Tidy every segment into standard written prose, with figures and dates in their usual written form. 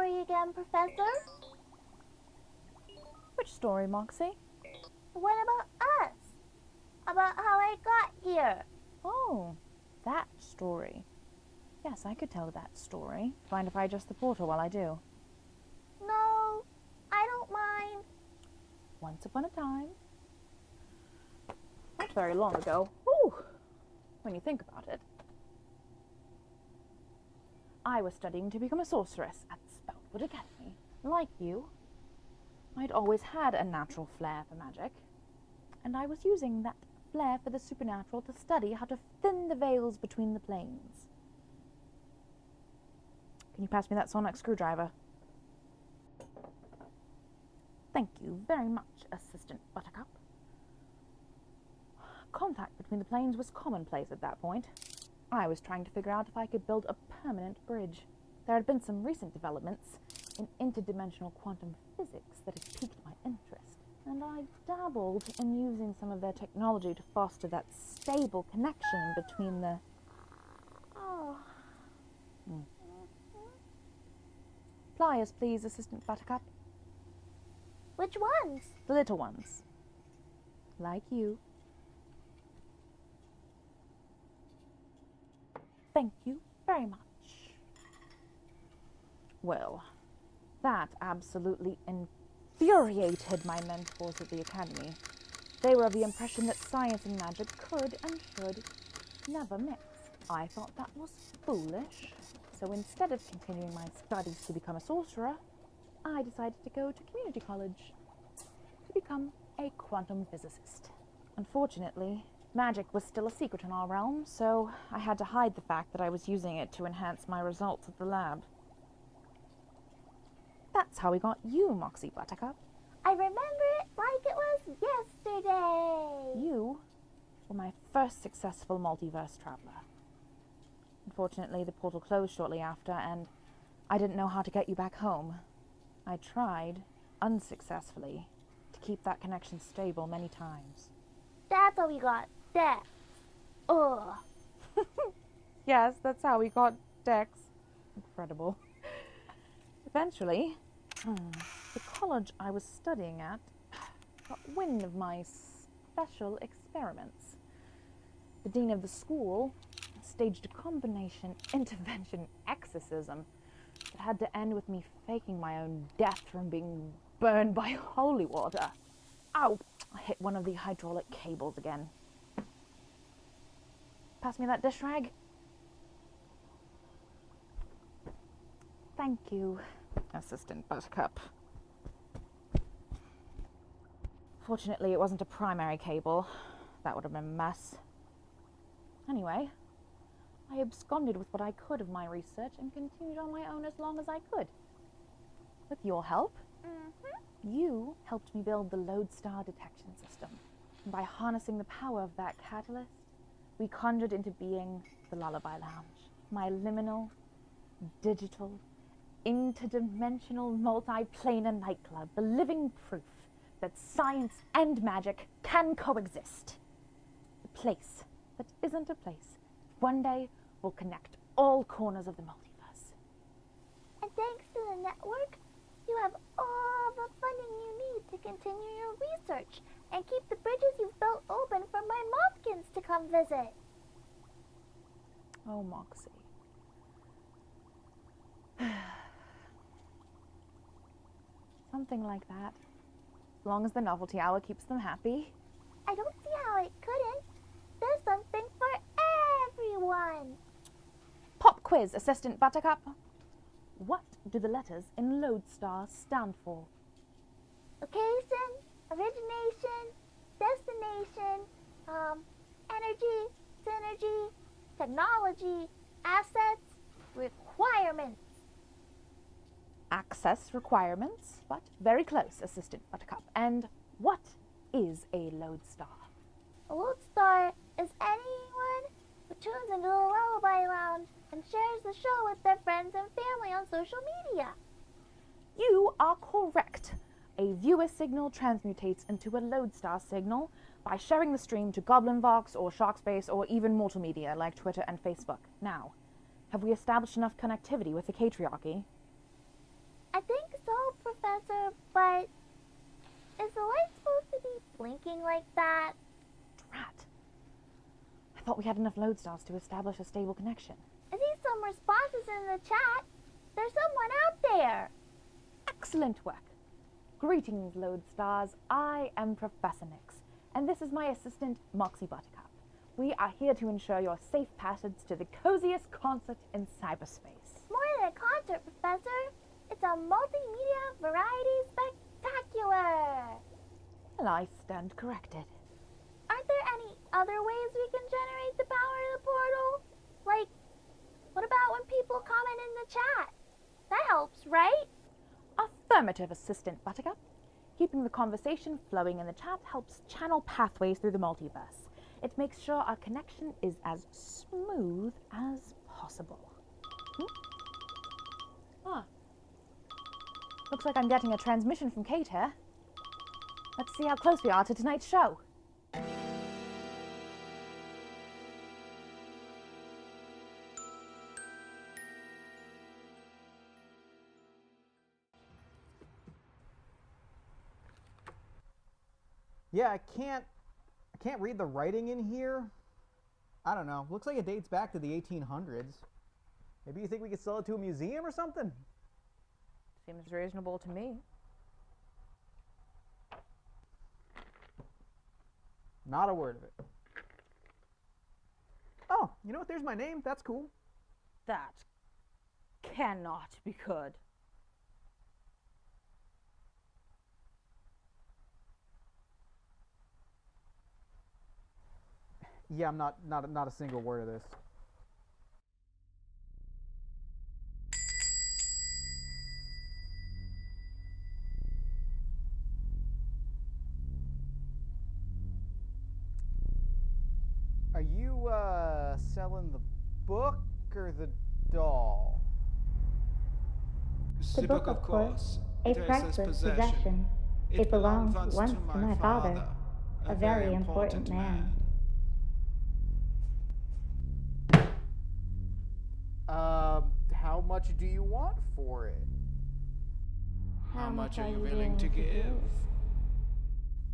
story again, Professor? Which story, Moxie? The one about us. About how I got here. Oh, that story. Yes, I could tell that story. Mind if I adjust the portal while I do? No, I don't mind. Once upon a time, not very long ago, whew, when you think about it, I was studying to become a sorceress at Spoutwood Academy. Like you, I'd always had a natural flair for magic, and I was using that flair for the supernatural to study how to thin the veils between the planes. Can you pass me that sonic screwdriver? Thank you very much, Assistant Buttercup. Contact between the planes was commonplace at that point. I was trying to figure out if I could build a permanent bridge. There had been some recent developments in interdimensional quantum physics that had piqued my interest, and I dabbled in using some of their technology to foster that stable connection between the... Pliers, please, Assistant Buttercup. Which ones? The little ones. Like you. Thank you very much. Well, that absolutely infuriated my mentors at the Academy. They were of the impression that science and magic could and should never mix. I thought that was foolish, so instead of continuing my studies to become a sorcerer, I decided to go to community college to become a quantum physicist. Unfortunately, magic was still a secret in our realm, so I had to hide the fact that I was using it to enhance my results at the lab. That's how we got you, Moxie Buttercup. I remember it like it was yesterday. You were my first successful multiverse traveler. Unfortunately, the portal closed shortly after, and I didn't know how to get you back home. I tried, unsuccessfully, to keep that connection stable many times. That's how we got Dex. Ugh. Yes, that's how we got Dex. Incredible. Eventually, the college I was studying at got wind of my special experiments. The dean of the school staged a combination intervention exorcism that had to end with me faking my own death from being burned by holy water. Ow! I hit one of the hydraulic cables again. Pass me that dish rag. Thank you, Assistant Buttercup. Fortunately, it wasn't a primary cable. That would have been a mess. Anyway, I absconded with what I could of my research and continued on my own as long as I could. With your help, you helped me build the lodestar detection system. And by harnessing the power of that catalyst, we conjured into being the Lullaby Lounge, my liminal, digital, interdimensional, multi-planar nightclub, the living proof that science and magic can coexist. A place that isn't a place. One day will connect all corners of the multiverse. And thanks to the network, you have all the funding you need to continue your research and keep the bridges you've built open for my Mothkins to come visit. Oh, Moxie. Something like that. As long as the novelty hour keeps them happy. I don't see how it couldn't. There's something for everyone. Pop quiz, Assistant Buttercup. What do the letters in Lodestar stand for? Location, origination, destination, energy, synergy, technology, assets, requirements. Access requirements, but very close, Assistant Buttercup. And what is a Lodestar? A lodestar is anyone who tunes into the Lullaby Lounge and shares the show with their friends and family on social media. You are correct. A viewer signal transmutates into a Lodestar signal by sharing the stream to Goblinvox or Sharkspace or even mortal media like Twitter and Facebook. Now, have we established enough connectivity with the Catriarchy? I think so, Professor, but is the light supposed to be blinking like that? Drat. I thought we had enough lodestars to establish a stable connection. I see some responses in the chat. There's someone out there. Excellent work. Greetings, lodestars. I am Professor Nix, and this is my assistant, Moxie Buttercup. We are here to ensure your safe passage to the coziest concert in cyberspace. More than a concert, Professor. It's a multimedia variety spectacular. Well, I stand corrected. Aren't there any other ways we can generate the power of the portal? Like, what about when people comment in the chat? That helps, right? Affirmative, Assistant Buttercup. Keeping the conversation flowing in the chat helps channel pathways through the multiverse. It makes sure our connection is as smooth as possible. Ah. Looks like I'm getting a transmission from Kate here. Let's see how close we are to tonight's show. Yeah, I can't read the writing in here. I don't know. Looks like it dates back to the 1800s. Maybe you think we could sell it to a museum or something? Seems reasonable to me. Not a word of it. Oh, you know what? There's my name. That's cool. That cannot be good. Yeah, I'm not a single word of this. Are you selling the book or the doll? The book, of course, a priceless possession. It belonged once to my father, a very important man. How much do you want for it? How much are you willing to give?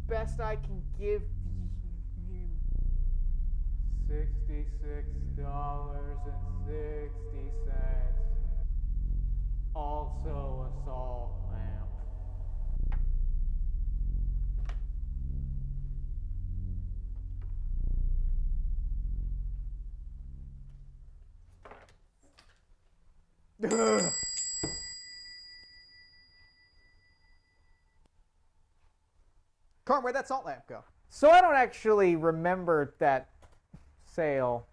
Best I can give you $66.60. Also a salt lamp. Carm, where'd that salt lamp go? So I don't actually remember that sale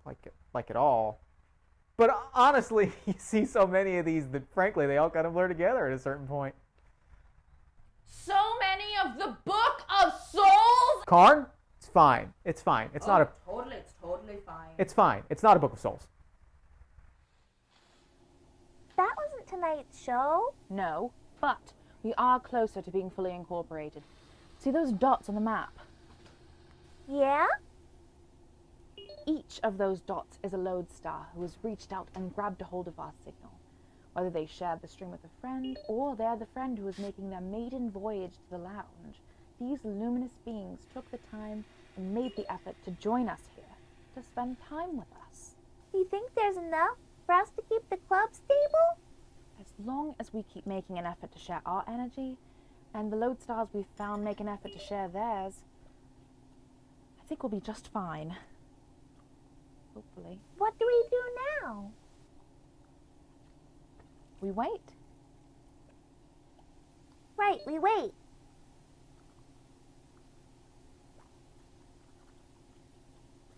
like at all. But honestly, you see so many of these that frankly they all kind of blur together at a certain point. So many of the Book of Souls? Karn, it's fine. It's fine. It's not a It's totally fine. It's fine. It's not a Book of Souls. That wasn't tonight's show. No, but we are closer to being fully incorporated. See those dots on the map? Yeah? Each of those dots is a lodestar who has reached out and grabbed a hold of our signal. Whether they shared the stream with a friend, or they're the friend who is making their maiden voyage to the lounge, these luminous beings took the time and made the effort to join us here, to spend time with us. Do you think there's enough for us to keep the club stable? As long as we keep making an effort to share our energy, and the lodestars we've found make an effort to share theirs, I think we'll be just fine. Hopefully. What do we do now? We wait. Right, we wait.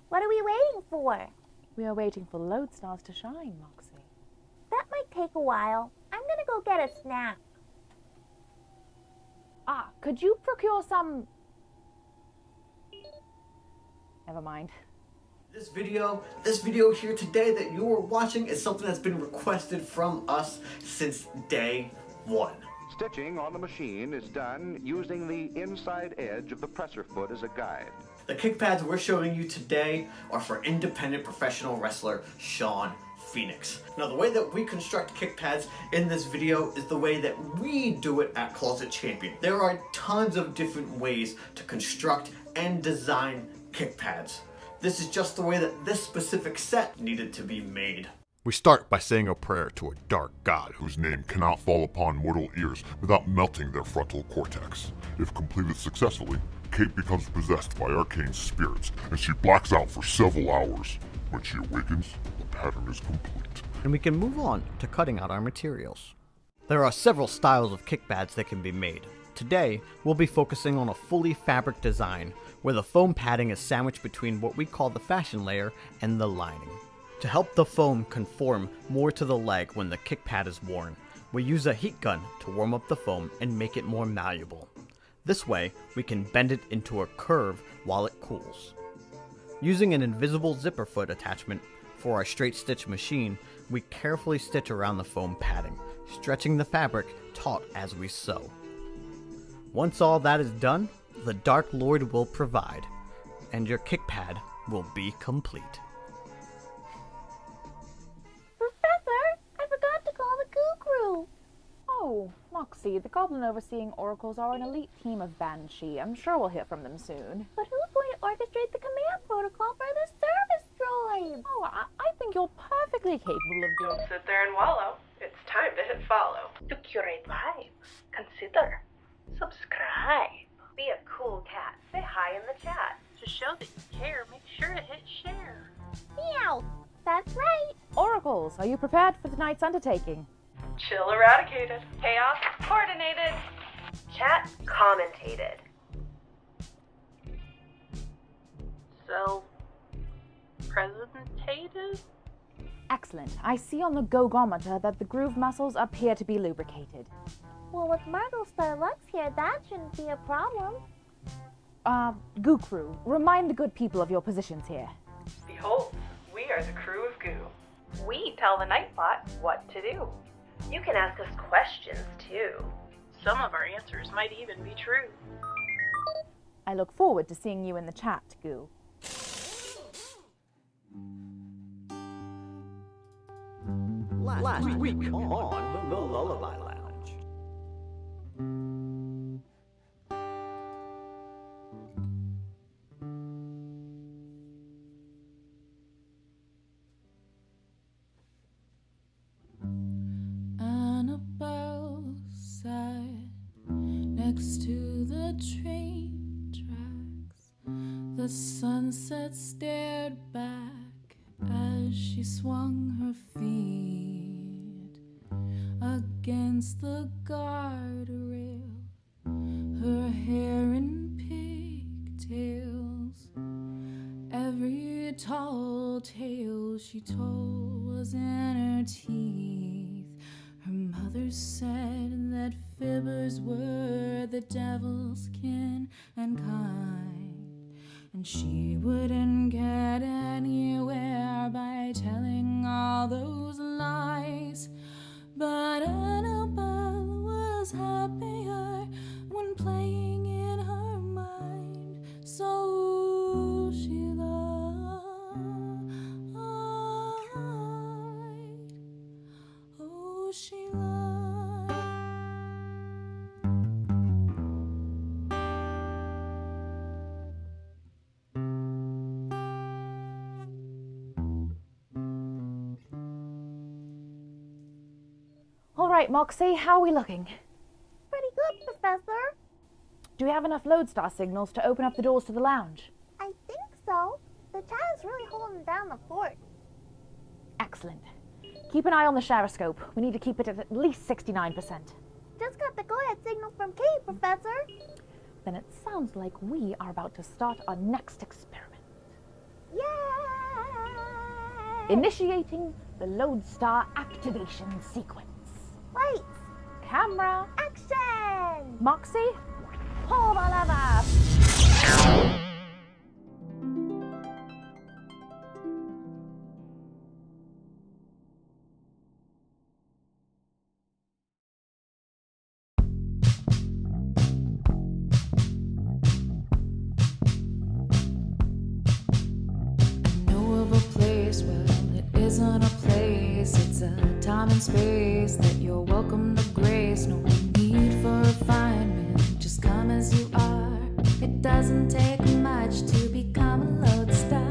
What are we waiting for? We are waiting for the lodestars to shine, Moxie. That might take a while. I'm gonna go get a snack. Ah, could you procure some... Never mind. This video here today that you're watching is something that's been requested from us since day one. Stitching on the machine is done using the inside edge of the presser foot as a guide. The kick pads we're showing you today are for independent professional wrestler Sean Phoenix. Now, the way that we construct kick pads in this video is the way that we do it at Closet Champion. There are tons of different ways to construct and design kick pads. This is just the way that this specific set needed to be made. We start by saying a prayer to a dark god whose name cannot fall upon mortal ears without melting their frontal cortex. If completed successfully, Kate becomes possessed by arcane spirits, and she blacks out for several hours. When she awakens, the pattern is complete. And we can move on to cutting out our materials. There are several styles of kick pads that can be made. Today, we'll be focusing on a fully fabric design, where the foam padding is sandwiched between what we call the fashion layer and the lining. To help the foam conform more to the leg when the kick pad is worn, we use a heat gun to warm up the foam and make it more malleable. This way, we can bend it into a curve while it cools. Using an invisible zipper foot attachment for our straight stitch machine, we carefully stitch around the foam padding, stretching the fabric taut as we sew. Once all that is done, the Dark Lord will provide, and your kick pad will be complete. Oh, Moxie, the Goblin Overseeing Oracles are an elite team of Banshee. I'm sure we'll hear from them soon. But who's going to orchestrate the command protocol for the service droids? Oh, I think you're perfectly capable of doing Don't sit there and wallow. It's time to hit follow. To curate vibes, consider subscribe. Be a cool cat. Say hi in the chat. To show that you care, make sure to hit share. Meow. That's right. Oracles, are you prepared for tonight's undertaking? Chill eradicated. Chaos coordinated. Chat commentated. Self-presentated? Excellent. I see on the gogometer that the groove muscles appear to be lubricated. Well, with Margot Starlux here, that shouldn't be a problem. Goo Crew, remind the good people of your positions here. Behold, we are the crew of goo. We tell the Nightbot what to do. You can ask us questions, too. Some of our answers might even be true. I look forward to seeing you in the chat, Goo. Last week on the Lullaby Lounge. Next to the train tracks, the sunset stared back as she swung her feet against the guardrail, her hair in pigtails. Every tall tale she told was in her teeth. Her mother said that fibbers were the devil's kin and kind, and she wouldn't get anywhere by telling all those lies. But Annabelle was happier when playing in her mind, so she lied. Oh, she lied. All right, Moxie, how are we looking? Pretty good, Professor. Do we have enough lodestar signals to open up the doors to the lounge? I think so. The chat is really holding down the fort. Excellent. Keep an eye on the gyroscope. We need to keep it at least 69%. Just got the go-ahead signal from Kate, Professor. Then it sounds like we are about to start our next experiment. Yay! Initiating the lodestar activation sequence. Lights! Camera! Action! Moxie, pull the lever! isn't a place, it's a time and space that you're welcome to grace. No need for refinement, just come as you are. It doesn't take much to become a lodestar.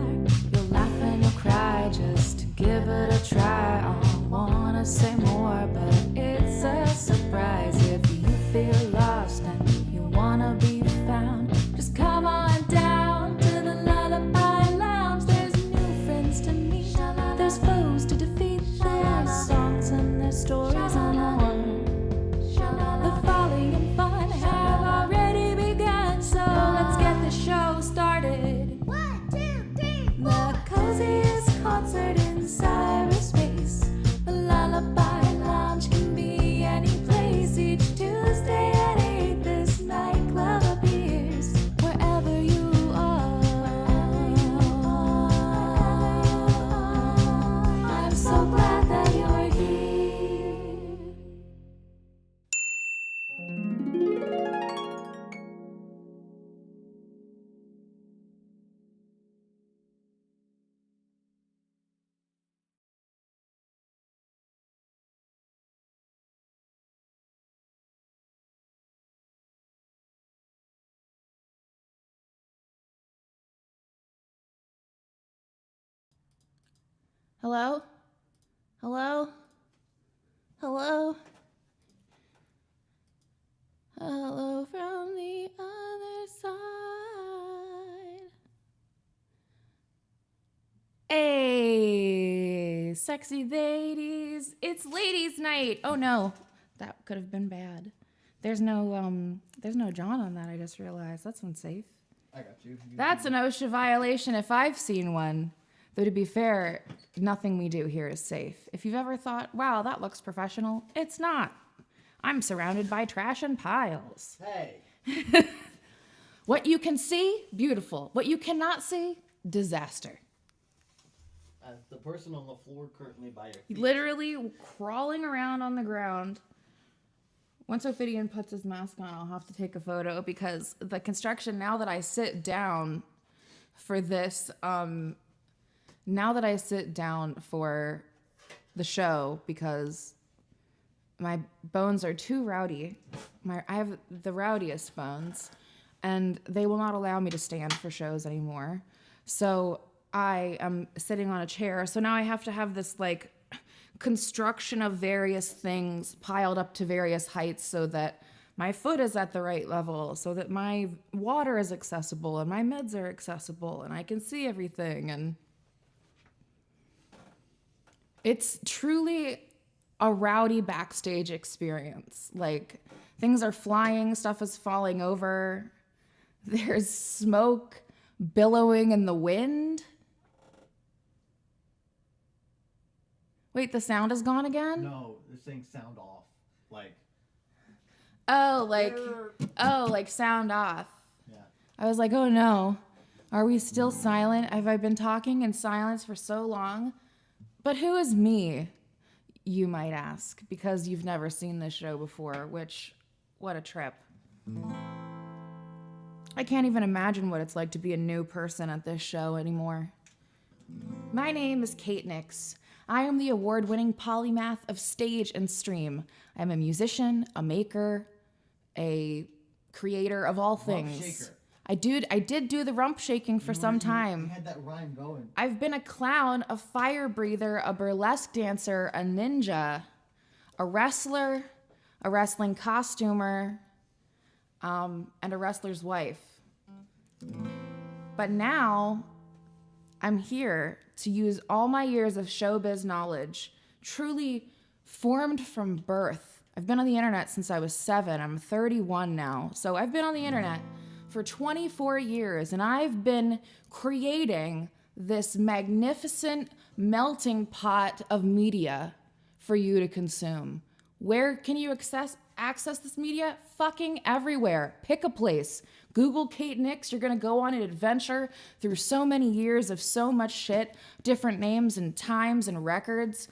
You'll laugh and you'll cry just to give it a try. I wanna say more, but it's a surprise. If you feel lost and you wanna be found, just come on down to the Lullaby Lounge. There's new friends to meet, there's foes to defeat, there's songs and there's stories and more. The folly and fun have already begun, so let's get the show started. 1, 2, 3, 4. The coziest concert in cyberspace. The Lullaby Lounge can be any place. Each Tuesday at 8, this nightclub appears wherever you are. I'm so glad that you're here. Hello? Hello? Hello? Hello from the other side. Hey, sexy ladies. It's ladies' night. Oh no, that could have been bad. There's no John on that, I just realized. That's unsafe. I got you. That's an OSHA violation if I've seen one. Though to be fair, nothing we do here is safe. If you've ever thought, wow, that looks professional, it's not. I'm surrounded by trash and piles. Hey. What you can see, beautiful. What you cannot see, disaster. As the person on the floor currently by your feet. Literally crawling around on the ground. Once Ophidian puts his mask on, I'll have to take a photo because the construction, now that I sit down for this, now that I sit down for the show because my bones are too rowdy. I have the rowdiest bones, and they will not allow me to stand for shows anymore. So I am sitting on a chair. So now I have to have this like construction of various things piled up to various heights so that my foot is at the right level, so that my water is accessible and my meds are accessible and I can see everything. And it's truly a rowdy backstage experience. Like, things are flying, stuff is falling over, there's smoke billowing in the wind. Wait, the sound is gone again? No, they're saying sound off. Like. Oh, like sound off. Yeah. I was like, oh no. Are we still silent? Have I been talking in silence for so long? But who is me, you might ask, because you've never seen this show before, which, what a trip. I can't even imagine what it's like to be a new person at this show anymore. My name is Kate Nix. I am the award-winning polymath of stage and stream. I'm a musician, a maker, a creator of all things. Shaker. I did do the rump shaking for some time. You had that rhyme going. I've been a clown, a fire breather, a burlesque dancer, a ninja, a wrestler, a wrestling costumer, and a wrestler's wife. But now I'm here to use all my years of showbiz knowledge, truly formed from birth. I've been on the internet since I was 7. I'm 31 now. So I've been on the internet for 24 years, and I've been creating this magnificent melting pot of media for you to consume. Where can you access this media? Fucking everywhere. Pick a place. Google Kate Nix. You're gonna go on an adventure through so many years of so much shit, different names and times and records,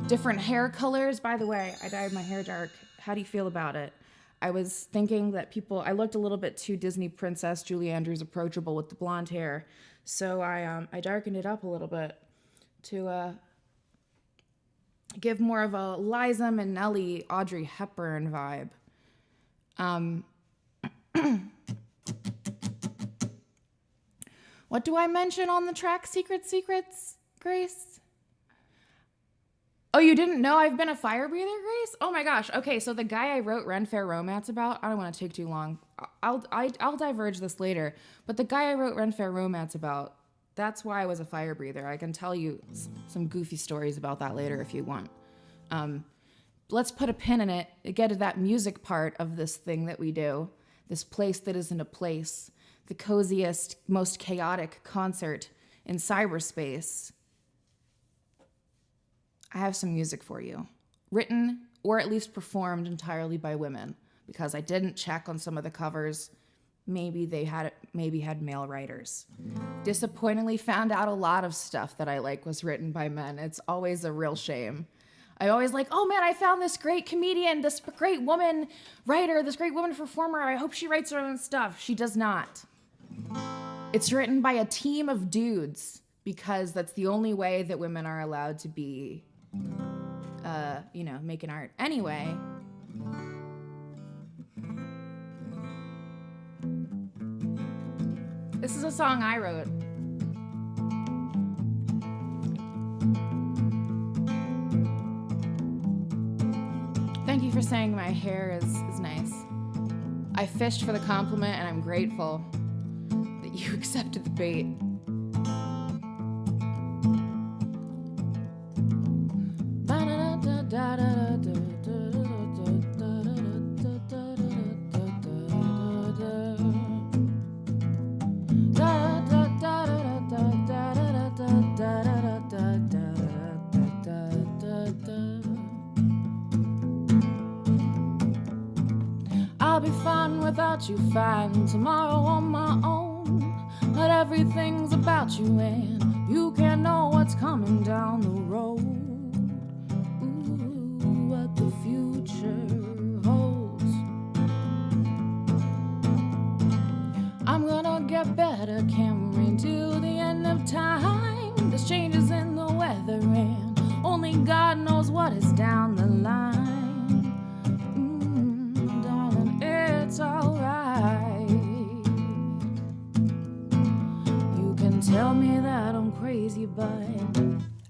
different hair colors. By the way, I dyed my hair dark. How do you feel about it? I was thinking that I looked a little bit too Disney Princess Julie Andrews approachable with the blonde hair. So I darkened it up a little bit to give more of a Liza Minnelli, Audrey Hepburn vibe. What do I mention on the track Secrets, Grace? Oh, you didn't know I've been a fire breather, Grace? Oh my gosh. Okay, so the guy I wrote Ren Fair Romance about, I don't want to take too long. I'll diverge this later. But the guy I wrote Ren Fair Romance about, that's why I was a fire breather. I can tell you some goofy stories about that later if you want. Let's put a pin in it, get to that music part of this thing that we do. This place that isn't a place. The coziest, most chaotic concert in cyberspace. I have some music for you. Written, or at least performed entirely by women. Because I didn't check on some of the covers. Maybe had male writers. Disappointingly found out a lot of stuff that I like was written by men. It's always a real shame. I always like, oh man, I found this great comedian, this great woman writer, this great woman performer. I hope she writes her own stuff. She does not. It's written by a team of dudes because that's the only way that women are allowed to be, making art. Anyway. This is a song I wrote. Thank you for saying my hair is nice. I fished for the compliment and I'm grateful that you accepted the bait. I'll be fine without you, fine tomorrow on my own. But everything's about you and you can't know what's coming down the road. Ooh, what the future holds. I'm gonna get better, can't wait till the end of time. There's changes in the weather and only God knows what is down the line. It's alright. You can tell me that I'm crazy, but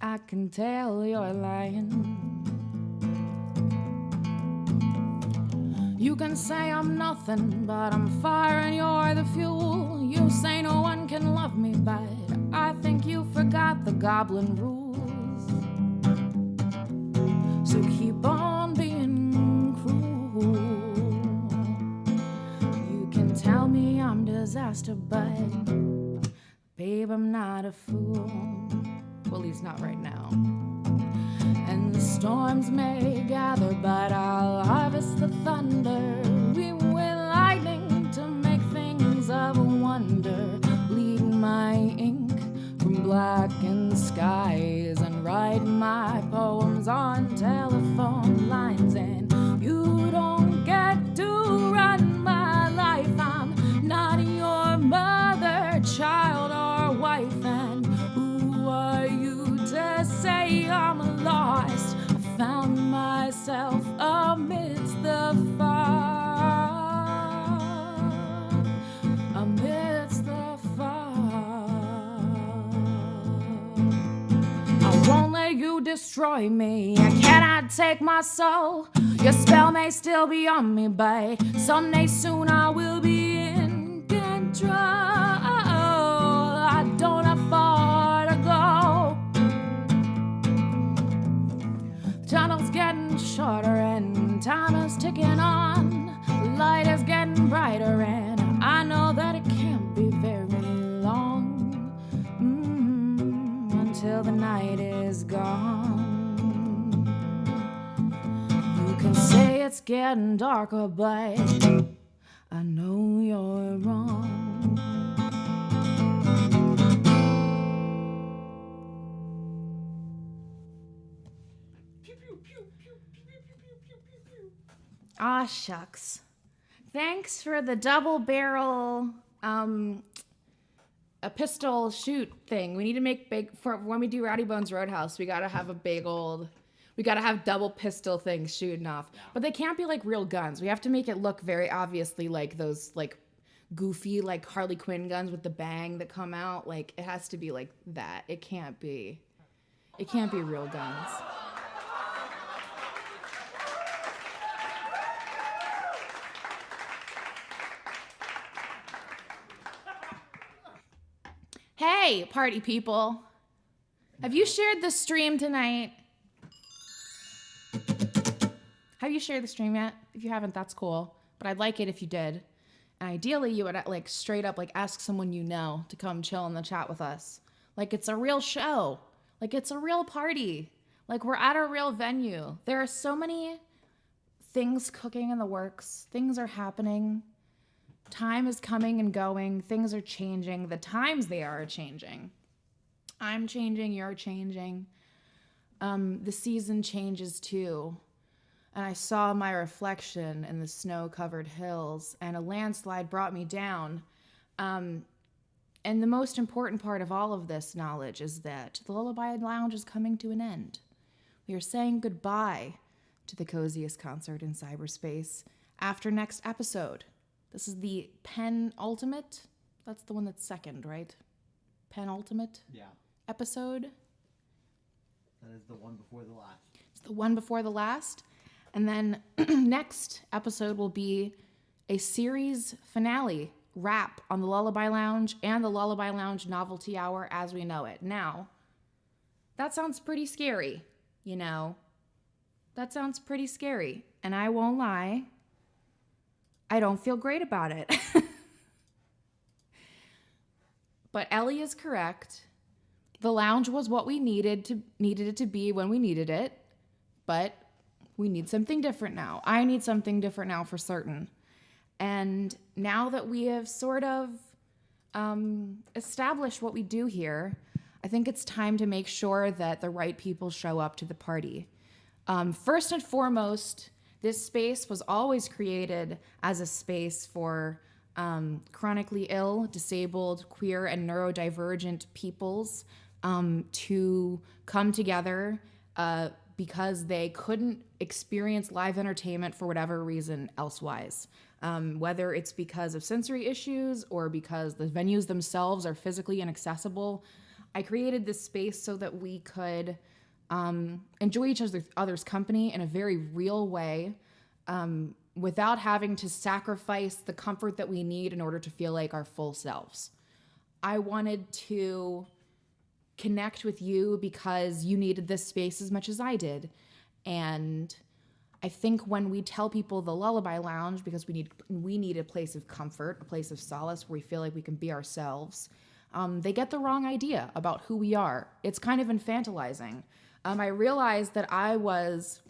I can tell you're lying. You can say I'm nothing, but I'm fire and you're the fuel. You say no one can love me, but I think you forgot the goblin rules. So keep on being cruel. Tell me I'm disaster, but babe, I'm not a fool. Well, at least not right now. And the storms may gather, but I'll harvest the thunder. We with lightning to make things of a wonder. Bleed my ink from blackened skies and write my poems on telephone lines. And you don't get to run my life. I'm not your mother, child, or wife. And who are you to say I'm lost? I found myself amidst the fire. Amidst the fire. I won't let you destroy me. I cannot take my soul. Your spell may still be on me, but someday soon I will be in control. I don't have far to go. The tunnel's getting shorter and time is ticking on. The light is getting brighter and I know that it can't be very long. Until the night is gone. You can say it's getting darker, but I know you're wrong. Ah, shucks. Thanks for the double barrel a pistol shoot thing. We need to make big for when we do Rowdy Bones Roadhouse. We gotta have a big old. We got to have double pistol things shooting off. Yeah. But they can't be like real guns. We have to make it look very obviously like those like goofy like Harley Quinn guns with the bang that come out. Like it has to be like that. It can't be real guns. Hey, party people. Have you shared the stream tonight? Have you shared the stream yet? If you haven't, that's cool. But I'd like it if you did. And ideally, you would like straight up like ask someone you know to come chill in the chat with us. Like it's a real show. Like it's a real party. Like we're at a real venue. There are so many things cooking in the works. Things are happening. Time is coming and going. Things are changing. The times they are changing. I'm changing. You're changing. The season changes too. And I saw my reflection in the snow-covered hills, and a landslide brought me down. And the most important part of all of this knowledge is that the Lullaby Lounge is coming to an end. We are saying goodbye to the coziest concert in cyberspace after next episode. This is the penultimate. That's the one that's second, right? Penultimate? Yeah. Episode. That is the one before the last. It's the one before the last. And then next episode will be a series finale wrap on the Lullaby Lounge and the Lullaby Lounge Novelty Hour as we know it. Now, that sounds pretty scary, you know. That sounds pretty scary. And I won't lie, I don't feel great about it. But Ellie is correct. The lounge was what we needed it to be when we needed it, but we need something different now. I need something different now for certain. And now that we have sort of established what we do here, I think it's time to make sure that the right people show up to the party. First and foremost, this space was always created as a space for chronically ill, disabled, queer, and neurodivergent peoples to come together because they couldn't experience live entertainment for whatever reason elsewise. Whether it's because of sensory issues or because the venues themselves are physically inaccessible. I created this space so that we could enjoy each other's company in a very real way without having to sacrifice the comfort that we need in order to feel like our full selves. I wanted to connect with you because you needed this space as much as I did. And I think when we tell people the Lullaby Lounge, because we need a place of comfort, a place of solace where we feel like we can be ourselves, they get the wrong idea about who we are. It's kind of infantilizing. I realized that I was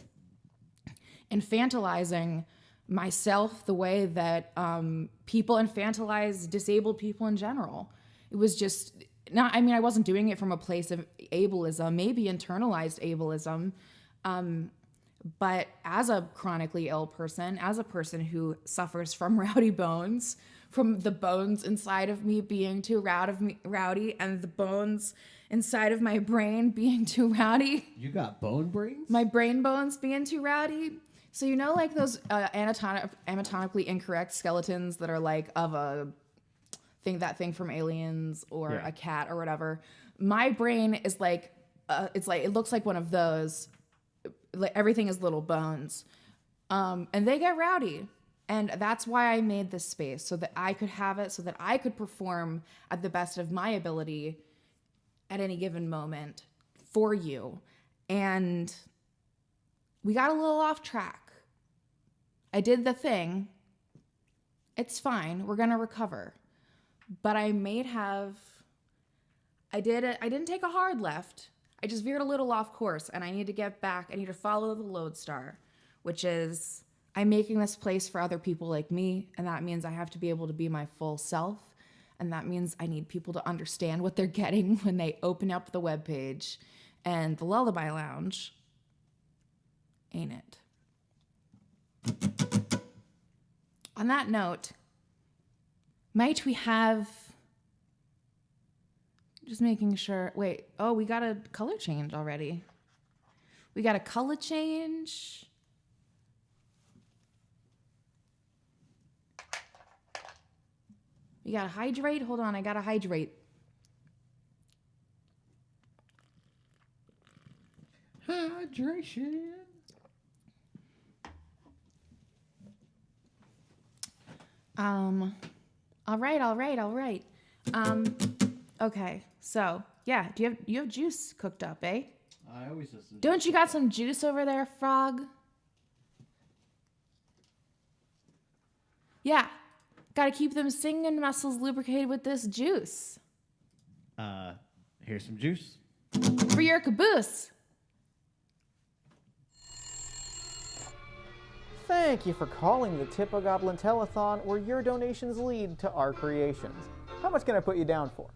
infantilizing myself the way that people infantilize disabled people in general. It was just not, I mean, I wasn't doing it from a place of ableism, maybe internalized ableism, but as a chronically ill person, as a person who suffers from rowdy bones, from the bones inside of me being too rowdy and the bones inside of my brain being too rowdy. You got bone brains? My brain bones being too rowdy. So you know like those anatomically incorrect skeletons that are like of a that thing from Aliens or a cat or whatever. My brain is like, it looks like one of those. Like everything is little bones. And they get rowdy. And that's why I made this space, so that I could have it, so that I could perform at the best of my ability at any given moment for you. And we got a little off track. I did the thing. It's fine. We're going to recover. But I didn't take a hard left. I just veered a little off course, and I need to get back. I need to follow the lodestar, which is I'm making this place for other people like me, and that means I have to be able to be my full self, and that means I need people to understand what they're getting when they open up the webpage. And the Lullaby Lounge ain't it. On that note, might we have... Just making sure. Wait. Oh, we got a color change already. We got a color change. We got to hydrate. Hold on, I got to hydrate. Hydration. All right. Okay. So, yeah, you have juice cooked up, eh? I always have some. Don't you got some juice over there, Frog? Yeah. Got to keep them singing muscles lubricated with this juice. Here's some juice. For your caboose. Thank you for calling the Tippogoblin Telethon, where your donations lead to our creations. How much can I put you down for?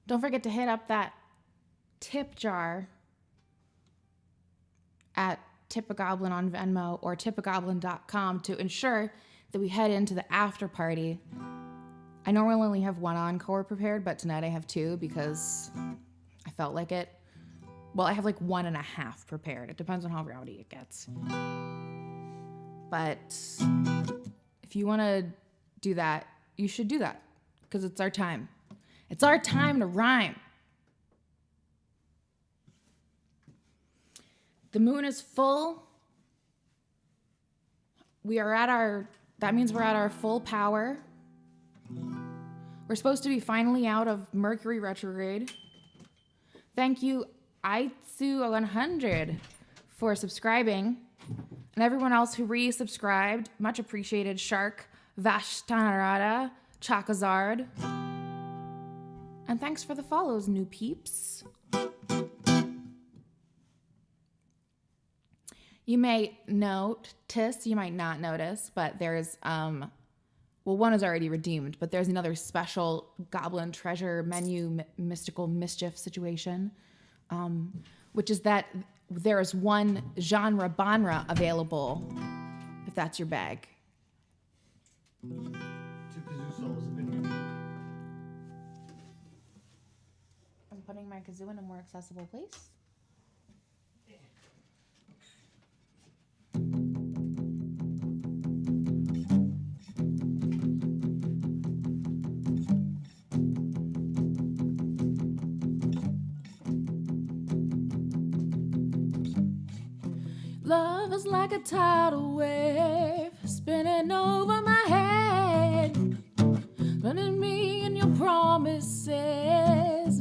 Don't forget to hit up that tip jar at Tippogoblin on Venmo or tippogoblin.com to ensure that we head into the after party. I normally only have one encore prepared, but tonight I have two because I felt like it. Well, I have like 1.5 prepared. It depends on how rowdy it gets. But if you want to do that, you should do that because it's our time. It's our time to rhyme. The moon is full. That means we're at our full power. We're supposed to be finally out of Mercury retrograde. Thank you, Aitsu100, for subscribing. And everyone else who resubscribed, much appreciated. Shark, Vashtanarada, Chakazard. And thanks for the follows, new peeps. You may notice, you might not notice, but there's, one is already redeemed, but there's another special Goblin Treasure menu mystical mischief situation, which is that there is one genre banra available, if that's your bag. I'm putting my kazoo in a more accessible place. Love is like a tidal wave spinning over my head, running me in your promises.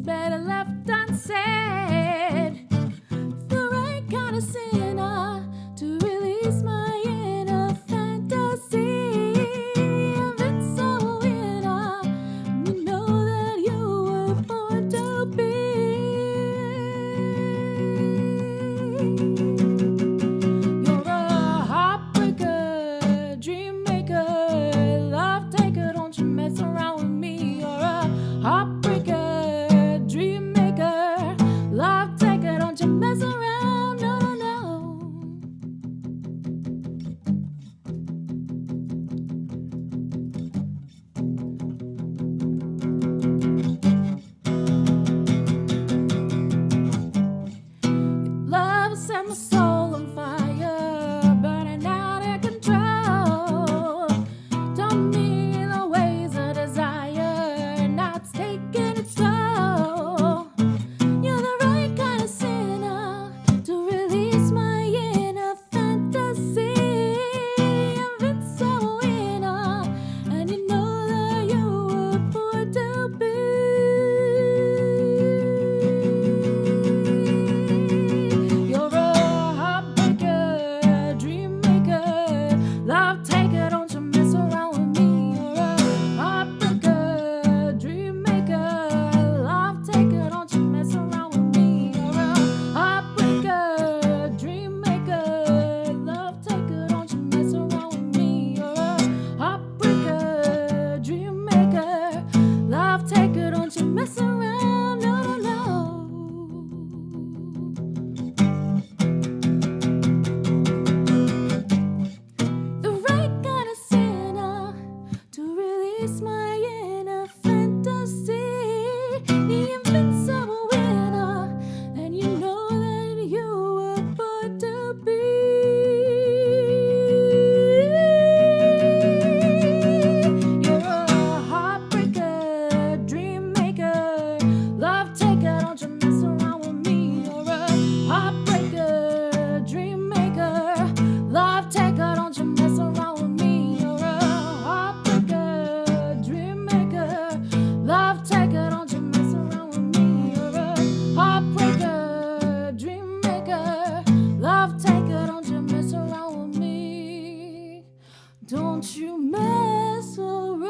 chase my inner fantasy, the invincible winner, and you know that you were born to be. You're a heartbreaker, dream maker, love taker, don't you mess around with me. You're a heartbreaker, dream maker, love taker, don't you mess around with me. You're a heartbreaker, dream maker, love taker, don't you mess around with me. You're a heartbreaker, dream maker, love taker, don't you mess around with me. Don't you mess around.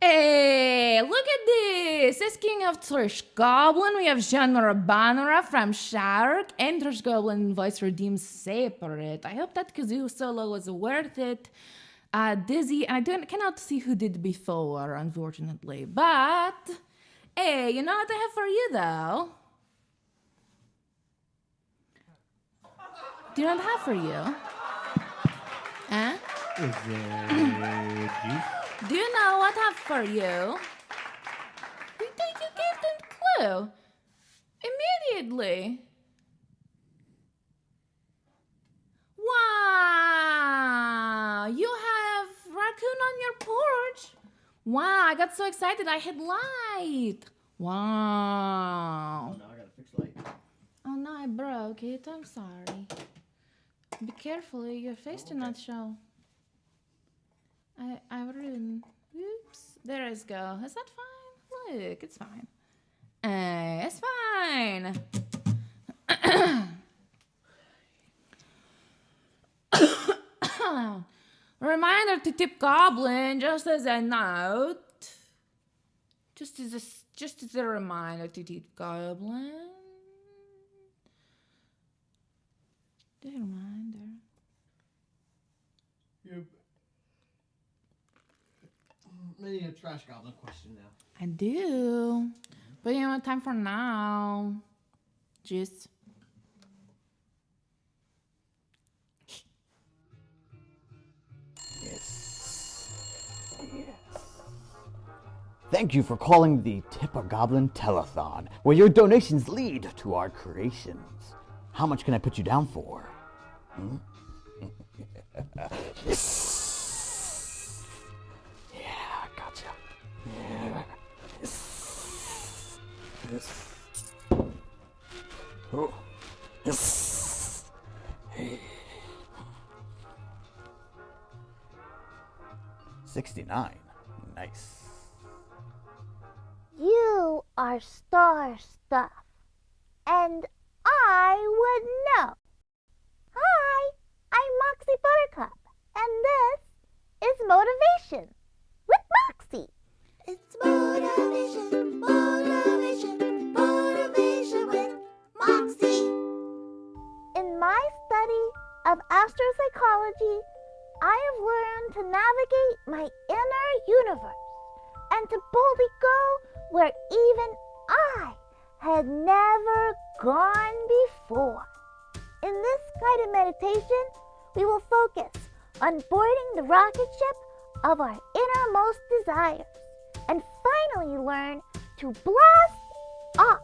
Hey, look at this! As King of Thrush Goblin, we have Genre Banera from Shark and Thrush Goblin voice redeemed separate. I hope that kazoo solo was worth it. Dizzy, and I cannot see who did before, unfortunately. But, hey, you know what I have for you, though? Do you know what I have for you? Huh? Is there juice? Do you know what I have for you? You think you gave them clue? Immediately. Wow! You have raccoon on your porch. Wow, I got so excited I hit light. Wow. Oh, no, I gotta fix light. Oh no, I broke it. I'm sorry. Be careful, your face did not show. I ruined. Oops. There I go. Is that fine? Look, it's fine. It's fine. Reminder to tip Goblin, just as a note. Just as a reminder to tip Goblin. Just a reminder. Yep. I need a trash goblin question now. I do. But you know what time for now? Just. Thank you for calling the Tip a Goblin Telethon, where your donations lead to our creations. How much can I put you down for? Yes. Yeah, gotcha. Yeah. Yes. Yes. Oh. Yes. Hey. 69. Nice. You are star stuff, and I would know. Hi, I'm Moxie Buttercup, and this is Motivation with Moxie. It's motivation, motivation, motivation with Moxie. In my study of astropsychology, I have learned to navigate my inner universe and to boldly go where even I had never gone before. In this guided meditation, we will focus on boarding the rocket ship of our innermost desires and finally learn to blast off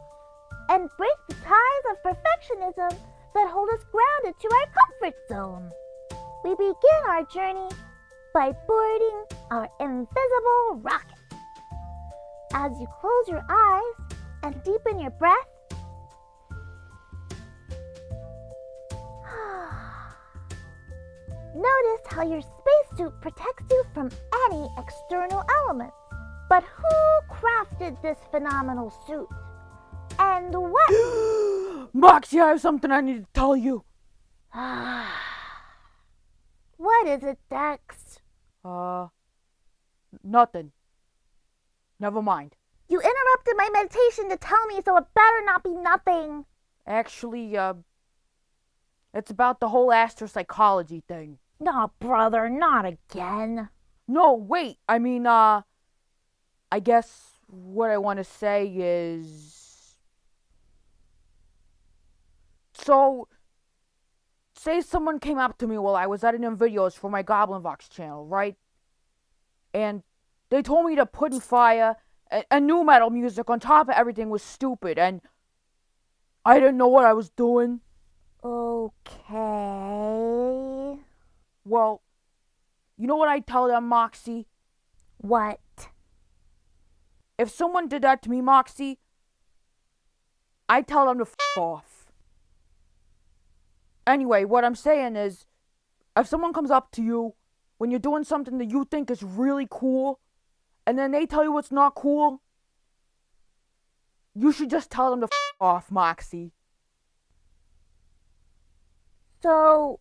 and break the ties of perfectionism that hold us grounded to our comfort zone. We begin our journey by boarding our invisible rocket. As you close your eyes and deepen your breath, liked how your spacesuit protects you from any external elements. But who crafted this phenomenal suit? And what? Moxie, I have something I need to tell you. What is it, Dex? Nothing. Never mind. You interrupted my meditation to tell me, so it better not be nothing. Actually, it's about the whole astropsychology thing. No, brother, not again. No, wait. I mean, I guess what I want to say is... So, say someone came up to me while I was editing videos for my Goblin Vox channel, right? And they told me to put in fire and new metal music on top of everything was stupid, and I didn't know what I was doing. Okay. Well, you know what I tell them, Moxie? What? If someone did that to me, Moxie, I tell them to f off. Anyway, what I'm saying is, if someone comes up to you when you're doing something that you think is really cool, and then they tell you it's not cool, you should just tell them to f off, Moxie. So,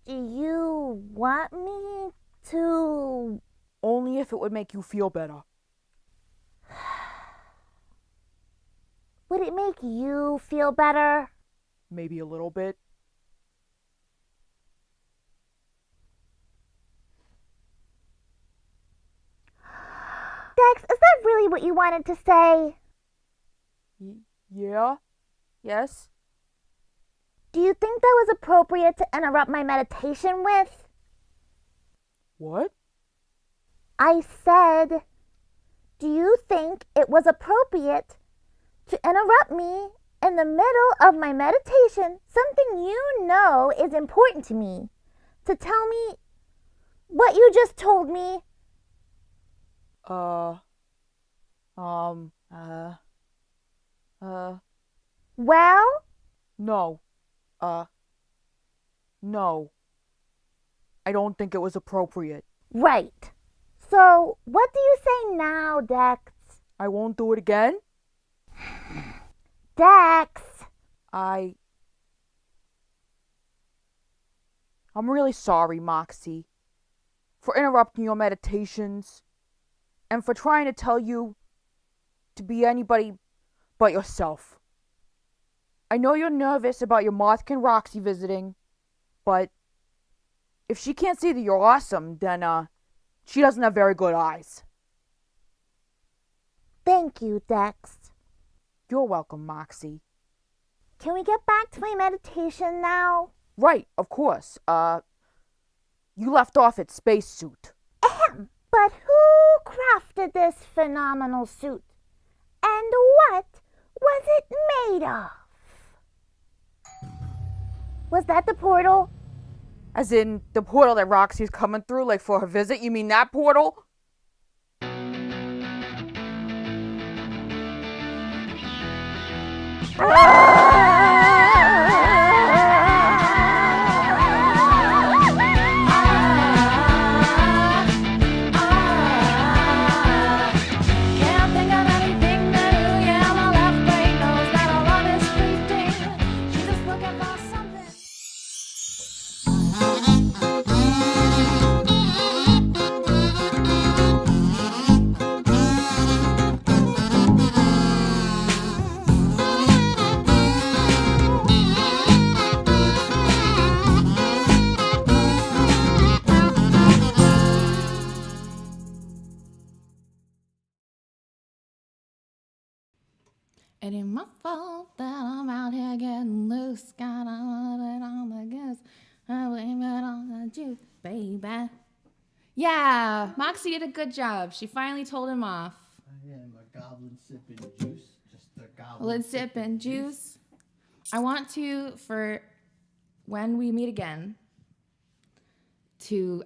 do you want me to... Only if it would make you feel better. Would it make you feel better? Maybe a little bit. Dex, is that really what you wanted to say? Yeah? Yes? Do you think that was appropriate to interrupt my meditation with? What? I said, do you think it was appropriate to interrupt me in the middle of my meditation, something you know is important to me, to tell me what you just told me? Well? No. No. I don't think it was appropriate. Right. So, what do you say now, Dex? I won't do it again? Dex! I'm really sorry, Moxie, for interrupting your meditations, and for trying to tell you to be anybody but yourself. I know you're nervous about your Mothkin Roxy visiting, but if she can't see that you're awesome, then, she doesn't have very good eyes. Thank you, Dex. You're welcome, Moxie. Can we get back to my meditation now? Right, of course. You left off at spacesuit. Ahem. But who crafted this phenomenal suit? And what was it made of? Was that the portal? As in, the portal that Roxy's coming through, like, for her visit? You mean that portal? Can't think of anything to do, yeah, my left brain knows that our love is fleeting. She's just looking for something. It ain't my fault that I'm out here getting loose. Gotta love it on the goose. I blame it on the juice, baby. Yeah, Moxie did a good job. She finally told him off. I am a goblin sipping juice. Just a goblin Let's sip and juice. I want to, for when we meet again,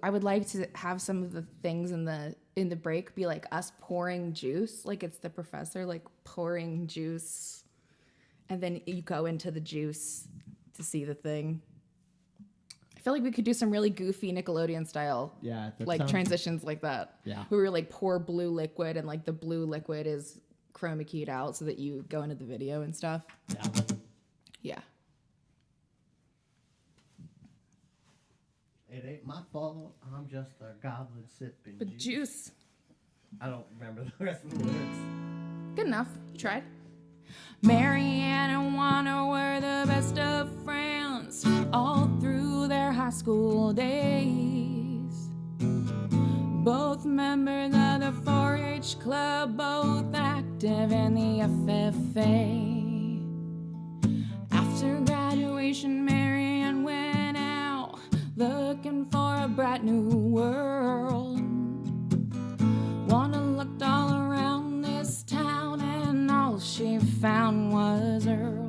I would like to have some of the things in the break be like us pouring juice, like it's the professor like pouring juice, and then you go into the juice to see the thing. feel like we could do some really goofy Nickelodeon style, Yeah, that like sounds- transitions like that. Yeah. We were like pour blue liquid, and like the blue liquid is chroma keyed out so that you go into the video and stuff. Yeah. Yeah. It ain't my fault. I'm just a goblin sipping But juice. I don't remember the rest of the lyrics. Good enough. You tried. Marianne and Wanda were the best of friends all through their high school days. Both members of the 4-H club, both active in the FFA. After graduation, Marianne went out looking for a bright new world. Wanda looked all around this town and all she found was Earl.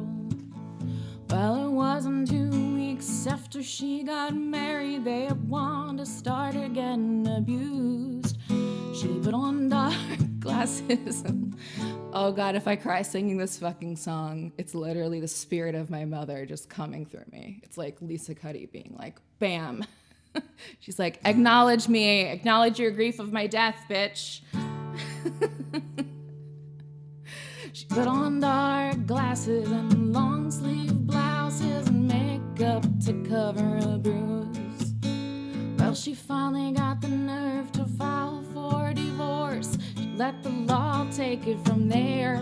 Well, it wasn't 2 weeks after she got married that Wanda started getting abused. She put on dark glasses. Oh God, if I cry singing this fucking song, it's literally the spirit of my mother just coming through me. It's like Lisa Cuddy being like, bam. She's like, acknowledge me, acknowledge your grief of my death, bitch. She put on dark glasses and long sleeve blouses and makeup to cover a bruise. Well, she finally got the nerve to file for divorce. She let the law take it from there.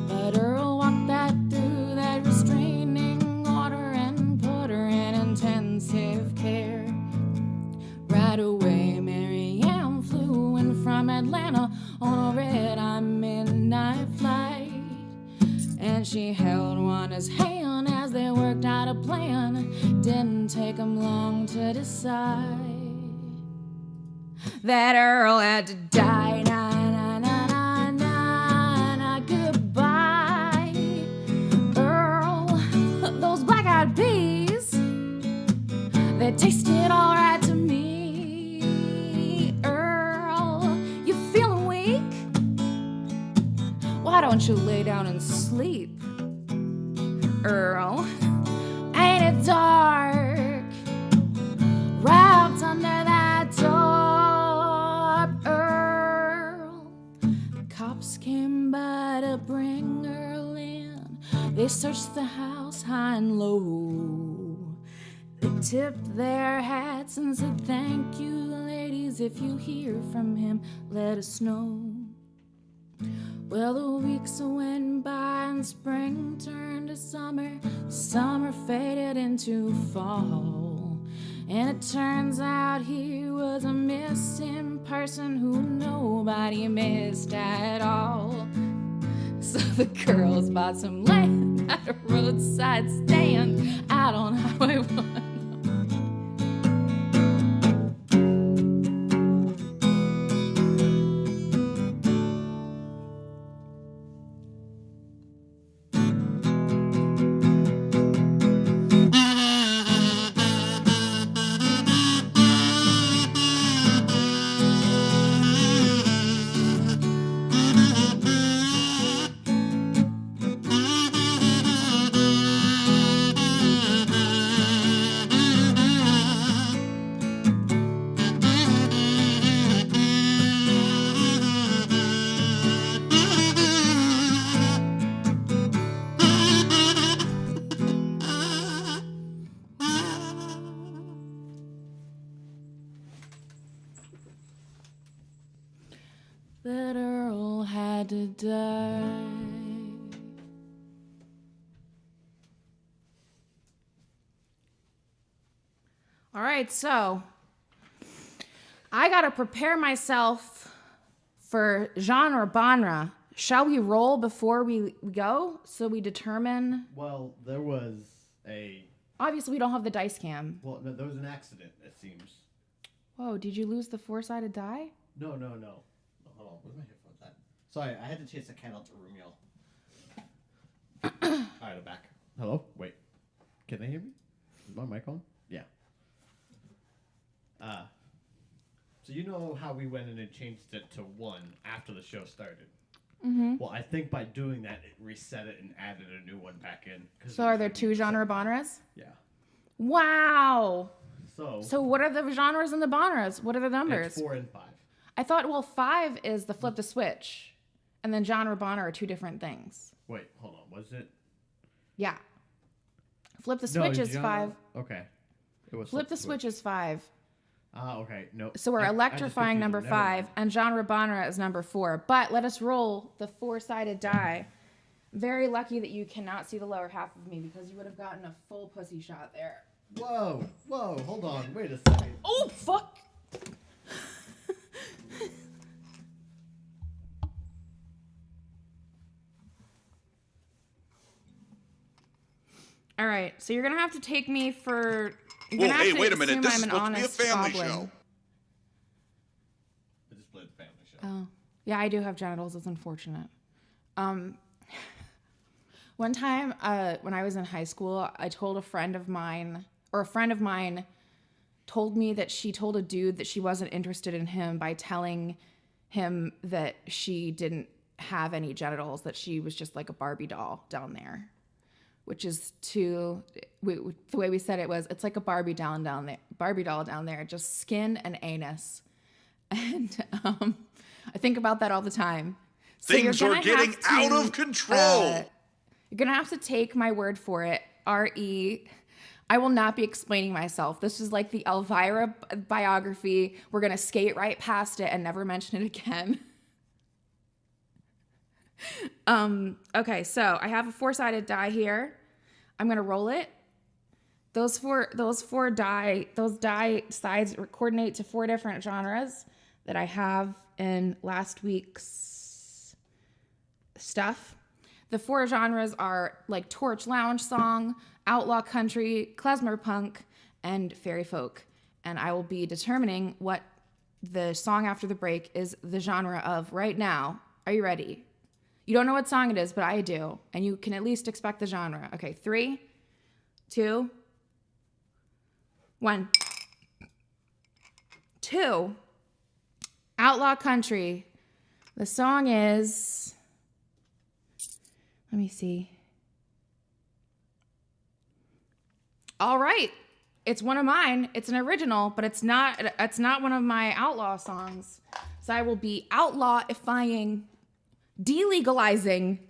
But Earl walked that through that restraining order and put her in intensive care. Right away, Marianne flew in from Atlanta on a red-eye midnight flight. And she held Wanda's hand as they worked out a plan. Didn't take them long to decide that Earl had to die. Na, na, na, na, na, na, goodbye, Earl. Those black-eyed peas, they tasted all right to me. Earl, you feeling weak? Why don't you lay down and sleep, Earl? Ain't it dark wrapped under that door, Earl? The cops came by to bring Earl in. They searched the house high and low. They tipped their hats and said, thank you, ladies. If you hear from him, let us know. Well, the weeks went by and spring turned to summer. Summer faded into fall. And it turns out he was a missing person who nobody missed at all. So the girls bought some land at a roadside stand out on Highway 1. That Earl had to die. All right, so I gotta prepare myself for genre genre. Shall we roll before we go so we determine? Well, there was a... Obviously, we don't have the dice cam. Well, no, there was an accident, it seems. Whoa, did you lose the 4-sided die? No. Hold on, where's my headphones at? Sorry, I had to chase the cat out the room, y'all. Alright, I'm back. Hello? Wait. Can they hear me? Is my mic on? Yeah. So you know how we went in and changed it to 1 after the show started? Mm-hmm. Well, I think by doing that, it reset it and added a new one back in. So are there 2 genre genres? Yeah. Wow. So what are the genres and the bonres? What are the numbers? It's 4 and 5. I thought, well, 5 is the flip the switch. And then genre bonner are two different things. Wait, hold on. Was it? Yeah. Flip the switch is 5. Okay. It was Flip the switch is 5. Okay. No. So we're electrifying number 5, and genre bonner is number 4. But let us roll the 4-sided die. Very lucky that you cannot see the lower half of me because you would have gotten a full pussy shot there. Whoa, hold on. Wait a second. Oh, fuck. All right, so you're gonna have to take me for. Whoa, hey, wait a minute. This is supposed to be a family show. I just played the family show. Oh, yeah, I do have genitals. It's unfortunate. One time, when I was in high school, I told a friend of mine told me that she told a dude that she wasn't interested in him by telling him that she didn't have any genitals, that she was just like a Barbie doll down there. Which is the way we said it was, it's like a Barbie doll down there, just skin and anus. And I think about that all the time. So things are getting out of control. You're going to have to take my word for it. I will not be explaining myself. This is like the Elvira biography. We're going to skate right past it and never mention it again. Okay, so I have a 4-sided die here. I'm going to roll it. Those die sides coordinate to 4 different genres that I have in last week's stuff. The 4 genres are like Torch Lounge Song, Outlaw Country, Klezmer Punk, and Fairy Folk. And I will be determining what the song after the break is the genre of right now. Are you ready? You don't know what song it is, but I do. And you can at least expect the genre. Okay, 3, 2, 1. 2. Outlaw Country. The song is... Let me see. All right. It's one of mine. It's an original, but it's not one of my outlaw songs. So I will be outlawifying, delegalizing,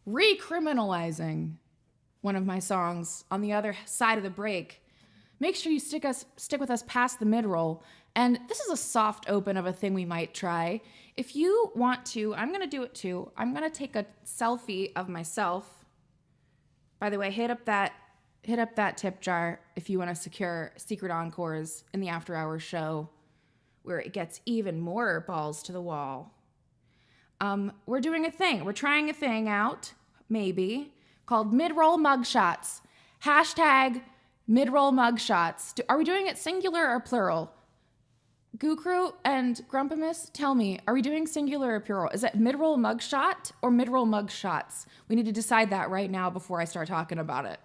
recriminalizing one of my songs on the other side of the break. Make sure you stick with us past the mid-roll. And this is a soft open of a thing we might try. If you want to, I'm going to do it too. I'm going to take a selfie of myself. By the way, hit up that tip jar if you want to secure secret encores in the after hours show where it gets even more balls to the wall. We're doing a thing. We're trying a thing out, maybe, called mid-roll mugshots. Hashtag mid-roll mugshots. Are we doing it singular or plural? Gukru and Grumpamus, tell me, are we doing singular or plural? Is it mid-roll mugshot or mid-roll mugshots? We need to decide that right now before I start talking about it.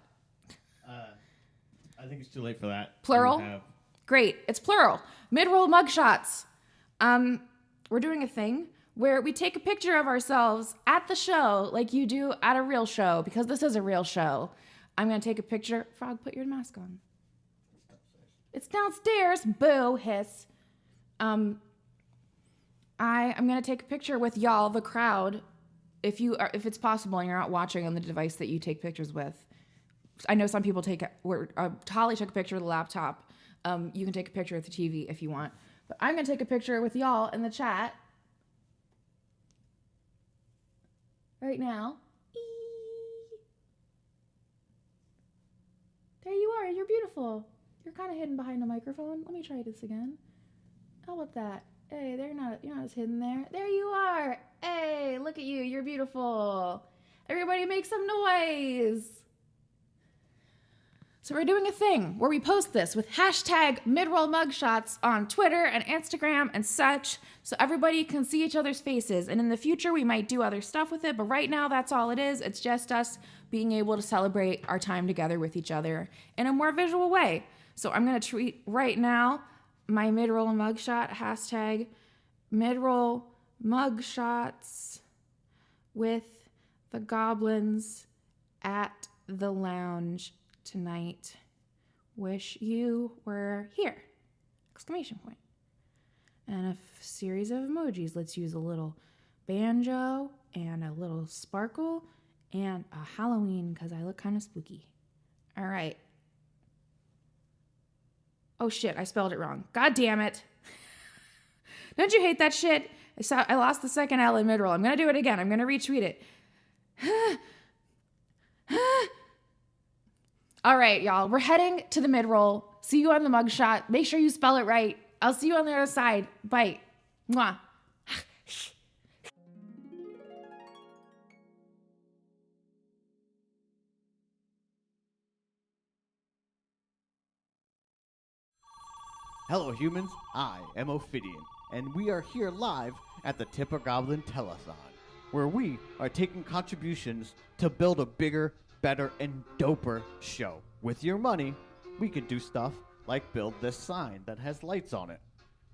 I think it's too late for that. Plural? Great, it's plural. Mid-roll mugshots. We're doing a thing where we take a picture of ourselves at the show like you do at a real show, because this is a real show. I'm going to take a picture. Frog, put your mask on. It's downstairs. Boo, hiss. I am going to take a picture with y'all, the crowd, if it's possible and you're not watching on the device that you take pictures with. I know some people Holly took a picture with the laptop. You can take a picture with the TV if you want. But I'm going to take a picture with y'all in the chat right now. There you are. You're beautiful. You're kind of hidden behind a microphone. Let me try this again. How about that? Hey, you're not as hidden there. There you are. Hey, look at you. You're beautiful. Everybody make some noise. So we're doing a thing where we post this with hashtag midroll mugshots on Twitter and Instagram and such, so everybody can see each other's faces. And in the future, we might do other stuff with it, but right now, that's all it is. It's just us being able to celebrate our time together with each other in a more visual way. So I'm going to tweet right now my midroll mugshot, hashtag midroll mugshots with the goblins at the lounge tonight wish you were here! Exclamation point. And a series of emojis. Let's use a little banjo and a little sparkle and a Halloween because I look kind of spooky. All right. Oh shit, I spelled it wrong. God damn it. Don't you hate that shit? I lost the second L in mid-roll. I'm going to do it again. I'm going to retweet it. All right, y'all. We're heading to the mid-roll. See you on the mugshot. Make sure you spell it right. I'll see you on the other side. Bye. Mwah. Hello humans, I am Ophidian, and we are here live at the Tipper Goblin Telethon, where we are taking contributions to build a bigger, better, and doper show. With your money, we can do stuff like build this sign that has lights on it.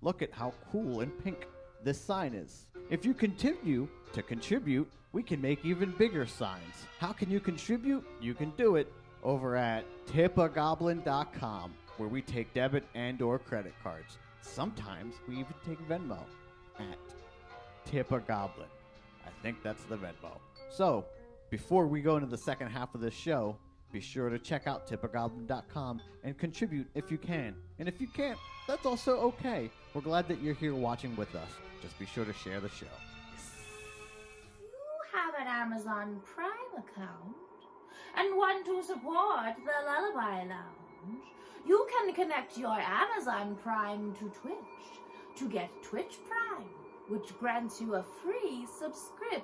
Look at how cool and pink this sign is. If you continue to contribute, we can make even bigger signs. How can you contribute? You can do it over at tippergoblin.com, where we take debit and or credit cards. Sometimes we even take Venmo at tippergoblin. I think that's the Venmo. So, before we go into the second half of this show, be sure to check out tippergoblin.com and contribute if you can. And if you can't, that's also okay. We're glad that you're here watching with us. Just be sure to share the show. You have an Amazon Prime account and want to support the Lullaby Lounge. You can connect your Amazon Prime to Twitch to get Twitch Prime, which grants you a free subscription.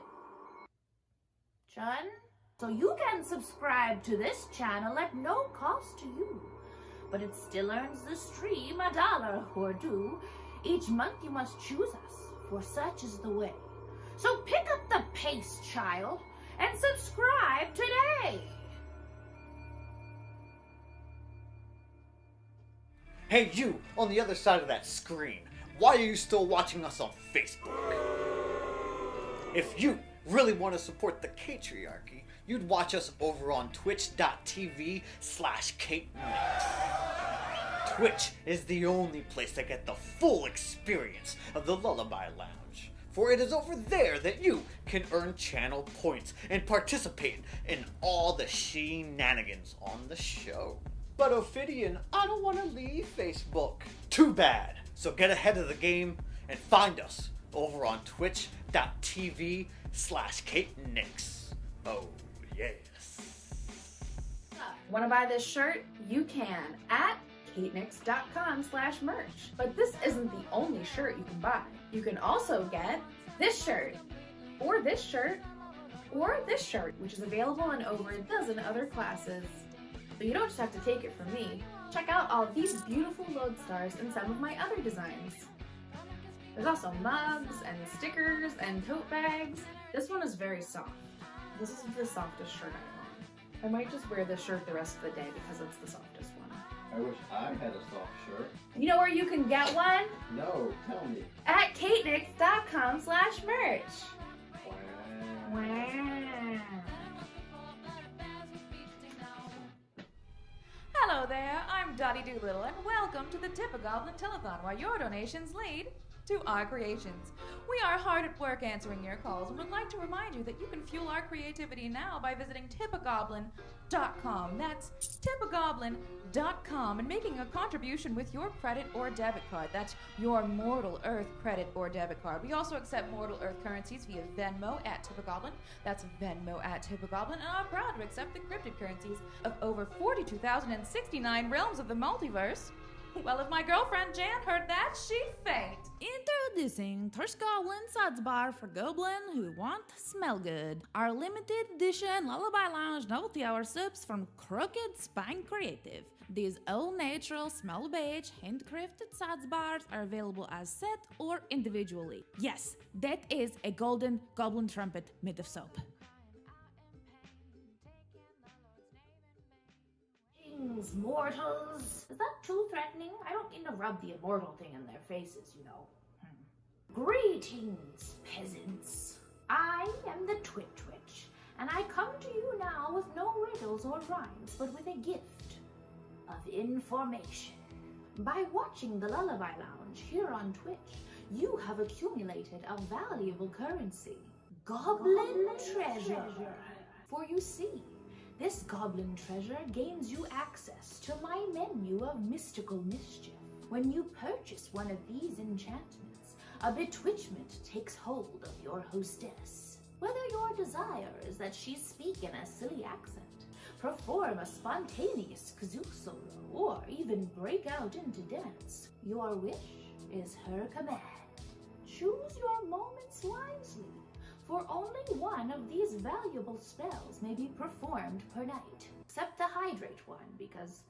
So you can subscribe to this channel at no cost to you, but it still earns the stream $1 or $2. Each month you must choose us, for such is the way. So pick up the pace, child, and subscribe today! Hey you, on the other side of that screen, why are you still watching us on Facebook? If you really want to support the Catriarchy, you'd watch us over on twitch.tv/KateNite. Twitch is the only place to get the full experience of the Lullaby Lounge, for it is over there that you can earn channel points and participate in all the shenanigans on the show. But Ophidian, I don't want to leave Facebook. Too bad. So get ahead of the game and find us over on twitch.tv/KateNix. Oh, yes. Want to buy this shirt? You can at katenix.com/merch. But this isn't the only shirt you can buy. You can also get this shirt, or this shirt, or this shirt, which is available in over a dozen other classes. But you don't just have to take it from me. Check out all these beautiful lodestars and some of my other designs. There's also mugs and stickers and tote bags. This one is very soft. This is the softest shirt I own. I might just wear this shirt the rest of the day because it's the softest one. I wish I had a soft shirt. You know where you can get one? No, tell me. At katenix.com/merch. Wow. Hello there, I'm Dottie Doolittle, and welcome to the Tipper Goblin Telethon, where your donations lead to our creations. We are hard at work answering your calls and would like to remind you that you can fuel our creativity now by visiting tippergoblin.com. That's tippergoblin.com, and making a contribution with your credit or debit card. That's your Mortal Earth credit or debit card. We also accept Mortal Earth currencies via Venmo at tippergoblin. That's Venmo at tippergoblin, and are proud to accept the cryptid currencies of over 42,069 realms of the multiverse. Well, if my girlfriend Jan heard that, she'd faint. Introducing Thirst Goblin Suds Bar for Goblin who want to smell good. Our limited edition Lullaby Lounge novelty hour subs from Crooked Spine Creative. These all-natural, smell beige, handcrafted suds bars are available as set or individually. Yes, that is a golden goblin trumpet made of soap. Mortals. Is that too threatening? I don't mean to rub the immortal thing in their faces, you know. Greetings, peasants. I am the Twitch, and I come to you now with no riddles or rhymes, but with a gift. of information. By watching the Lullaby Lounge here on Twitch, you have accumulated a valuable currency, Goblin Treasure. For you see, this Goblin Treasure gains you access to my menu of mystical mischief. When you purchase one of these enchantments, a bewitchment takes hold of your hostess. Whether your desire is that she speak in a silly accent, perform a spontaneous kazoo solo, or even break out into dance, your wish is her command. Choose your moments wisely, for only one of these valuable spells may be performed per night, except the hydrate one, because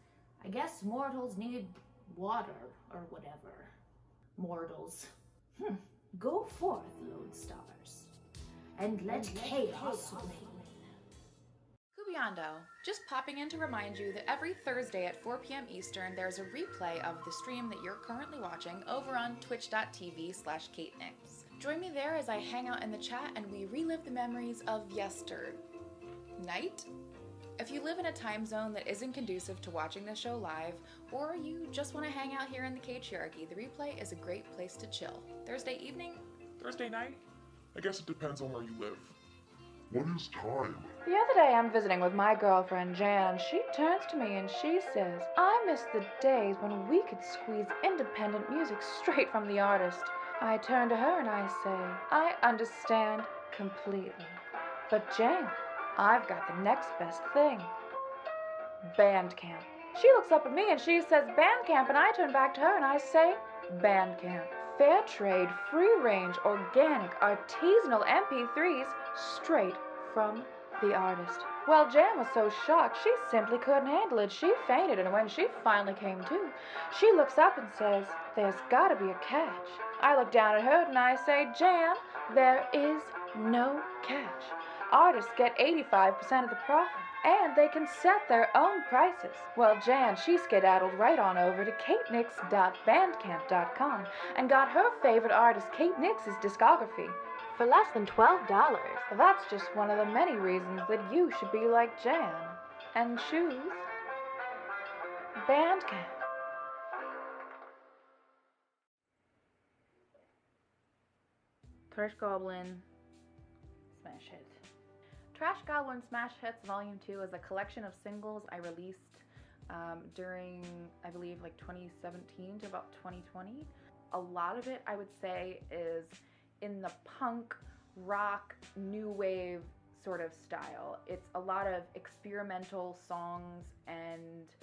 I guess mortals need water or whatever. Mortals. Go forth, Lodestars, and let chaos reign. Kubiando, just popping in to remind you that every Thursday at 4 p.m. Eastern, there's a replay of the stream that you're currently watching over on twitch.tv/KateNix. Join me there as I hang out in the chat and we relive the memories of night. If you live in a time zone that isn't conducive to watching the show live, or you just want to hang out here in the Katriarchy, the replay is a great place to chill. Thursday evening? Thursday night? I guess it depends on where you live. What is time? The other day I'm visiting with my girlfriend Jan, and she turns to me and she says, I miss the days when we could squeeze independent music straight from the artist. I turn to her and I say, I understand completely. But Jan, I've got the next best thing. Bandcamp. She looks up at me and she says Bandcamp, and I turn back to her and I say Bandcamp. Fair trade, free range, organic, artisanal MP3s straight from the artist. Well, Jan was so shocked she simply couldn't handle it. She fainted, and when she finally came to, she looks up and says, there's gotta be a catch. I look down at her and I say, Jan, there is no catch. Artists get 85% of the profit, and they can set their own prices. Well, Jan, she skedaddled right on over to katenix.bandcamp.com and got her favorite artist Kate Nix's discography for less than $12. That's just one of the many reasons that you should be like Jan and choose Bandcamp. Trash Goblin Smash Hit. Trash Goblin Smash Hits Volume 2 is a collection of singles I released during, I believe, like 2017 to about 2020. A lot of it, I would say, is in the punk, rock, new wave sort of style. It's a lot of experimental songs and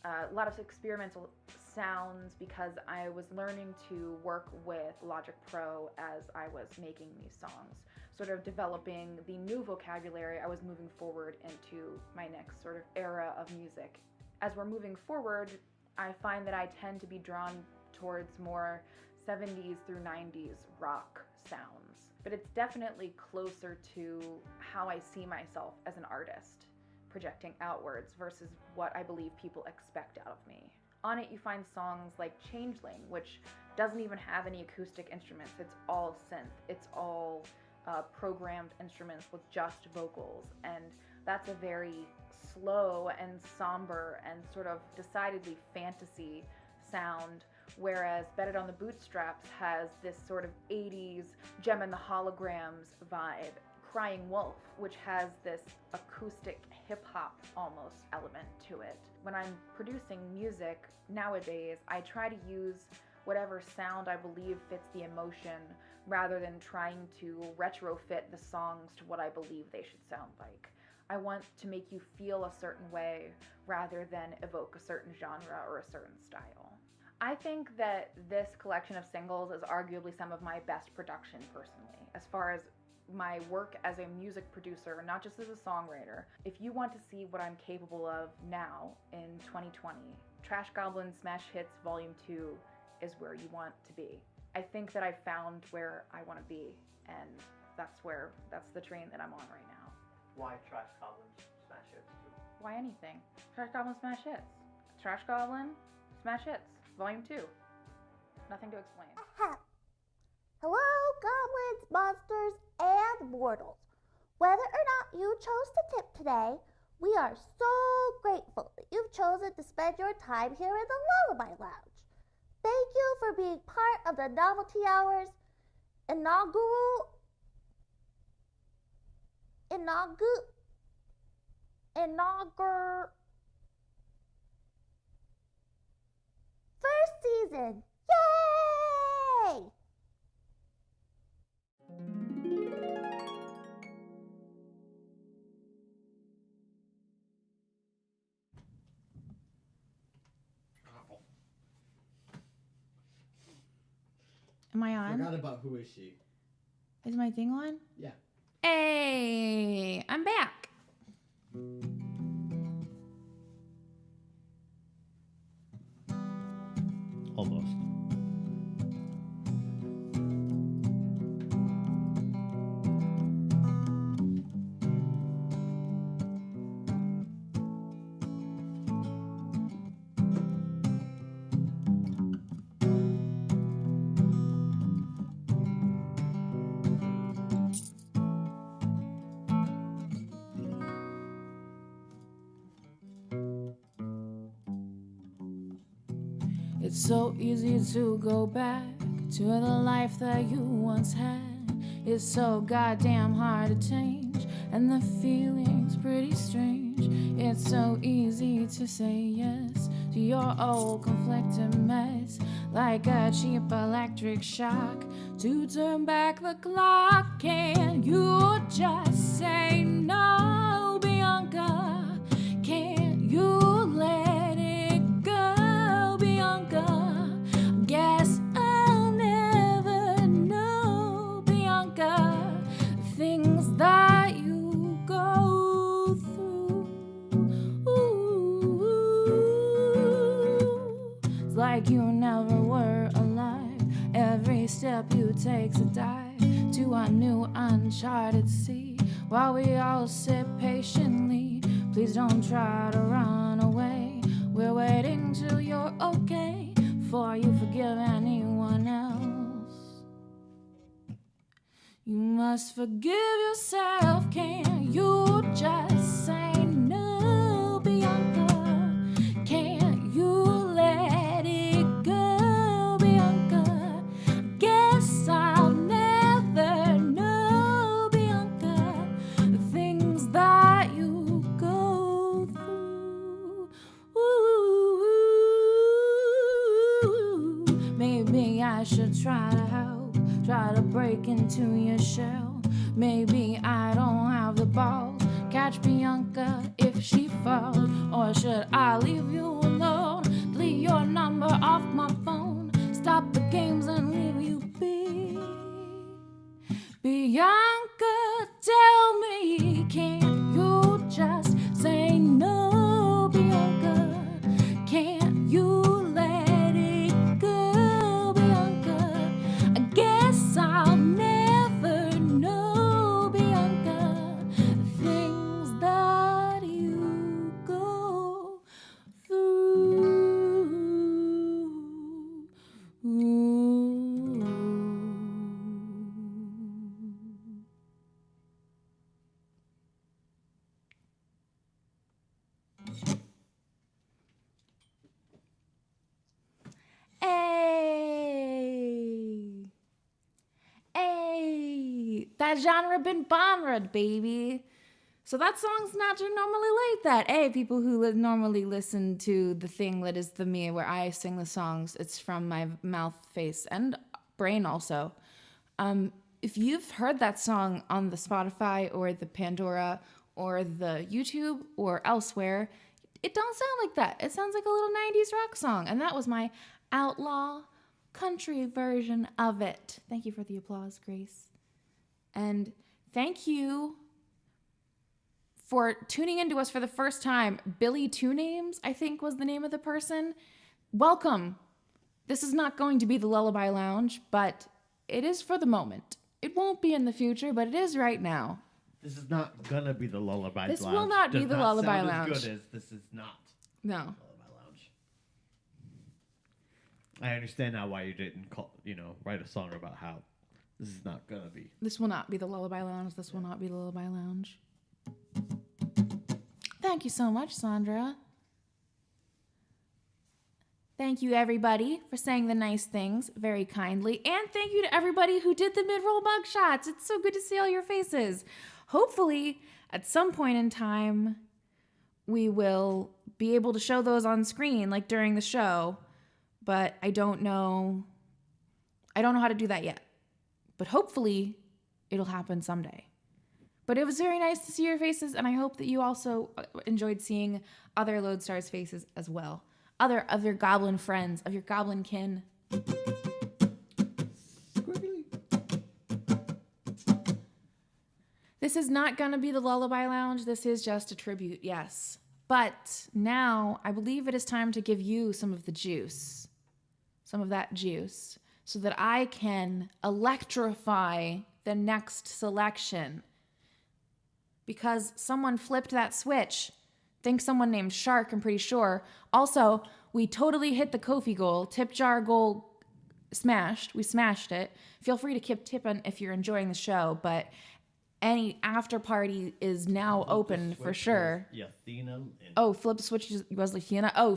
a lot of experimental sounds because I was learning to work with Logic Pro as I was making these songs, sort of developing the new vocabulary I was moving forward into my next sort of era of music. As we're moving forward, I find that I tend to be drawn towards more 70s through 90s rock sounds, but it's definitely closer to how I see myself as an artist, projecting outwards versus what I believe people expect out of me. On it you find songs like Changeling, which doesn't even have any acoustic instruments. It's all synth. It's all programmed instruments with just vocals, and that's a very slow and somber and sort of decidedly fantasy sound, whereas Bedded on the Bootstraps has this sort of 80s Gem and the Holograms vibe. Crying Wolf, which has this acoustic hip-hop almost element to it. When I'm producing music nowadays, I try to use whatever sound I believe fits the emotion rather than trying to retrofit the songs to what I believe they should sound like. I want to make you feel a certain way rather than evoke a certain genre or a certain style. I think that this collection of singles is arguably some of my best production personally, as far as my work as a music producer, not just as a songwriter. If you want to see what I'm capable of now in 2020, Trash Goblin Smash Hits Volume 2 is where you want to be. I think that I found where I want to be, and that's the train that I'm on right now. Why Trash Goblin Smash Hits? Why anything? Trash Goblin Smash Hits. Trash Goblin Smash Hits Volume 2. Nothing to explain. Hello, goblins, monsters, and mortals. Whether or not you chose to tip today, we are so grateful that you've chosen to spend your time here in the Lullaby Lounge. Thank you for being part of the Novelty Hour's inaugural first season. Yay! Am I on? Forgot about Who Is She. Is my thing on? Yeah. Hey, I'm back. Almost. It's so easy to go back to the life that you once had. It's so goddamn hard to change, and the feeling's pretty strange. It's so easy to say yes to your old conflicted mess, like a cheap electric shock to turn back the clock. Can you just say no, Bianca? Can't you let it go, Bianca? Guess I'll never know, Bianca, things that you go through. Ooh, it's like you never were alive. Every step you take's a dive to a new uncharted sea, while we all sit patiently. Please don't try to run away. We're waiting till you're okay before you forgive anyone else. You must forgive yourself. Can you just say no, Bianca? Can't you let it go, Bianca? Guess I'll never know, Bianca, the things that you go through. Ooh, maybe I should try to help, try to break into your shell. Maybe I don't have the balls, catch Bianca if she falls. Or should I leave you alone, delete your number off my phone, stop the games and leave you be? Bianca, tell me, can't you just say no, Bianca? Can't you let it go, Bianca? I guess I'll never know, Bianca, the things that you go through. Hey, hey, that genre been bombed, baby. So that song's not normally like that. Hey, people who normally listen to the thing that is the me, where I sing the songs, it's from my mouth, face, and brain also. If you've heard that song on the Spotify or the Pandora or the YouTube or elsewhere, it don't sound like that. It sounds like a little 90s rock song. And that was my outlaw country version of it. Thank you for the applause, Grace. And thank you for tuning into us for the first time. Billy Two Names, I think was the name of the person. Welcome. This is not going to be the Lullaby Lounge, but it is for the moment. It won't be in the future, but it is right now. This is not gonna be the Lullaby Lounge. This will not be the Lullaby Lounge. As good as this is not. No. Lullaby Lounge. I understand now why you didn't write a song about how this is not gonna be. This will not be the Lullaby Lounge. This will not be the Lullaby Lounge. Thank you so much, Sandra. Thank you, everybody, for saying the nice things very kindly. And thank you to everybody who did the mid-roll mug shots. It's so good to see all your faces. Hopefully, at some point in time, we will be able to show those on screen, like during the show. But I don't know how to do that yet. But hopefully, it'll happen someday. But it was very nice to see your faces, and I hope that you also enjoyed seeing other Lodestar's faces as well. Other of your goblin friends, of your goblin kin. This is not going to be the Lullaby Lounge. This is just a tribute, yes. But now I believe it is time to give you some of the juice. Some of that juice. So that I can electrify the next selection. Because someone flipped that switch. Think someone named Shark, I'm pretty sure. Also, we totally hit the Kofi goal. Tip jar goal smashed. We smashed it. Feel free to keep tipping if you're enjoying the show, but any after party is now open for sure. Oh, flip switch was Latina. Oh,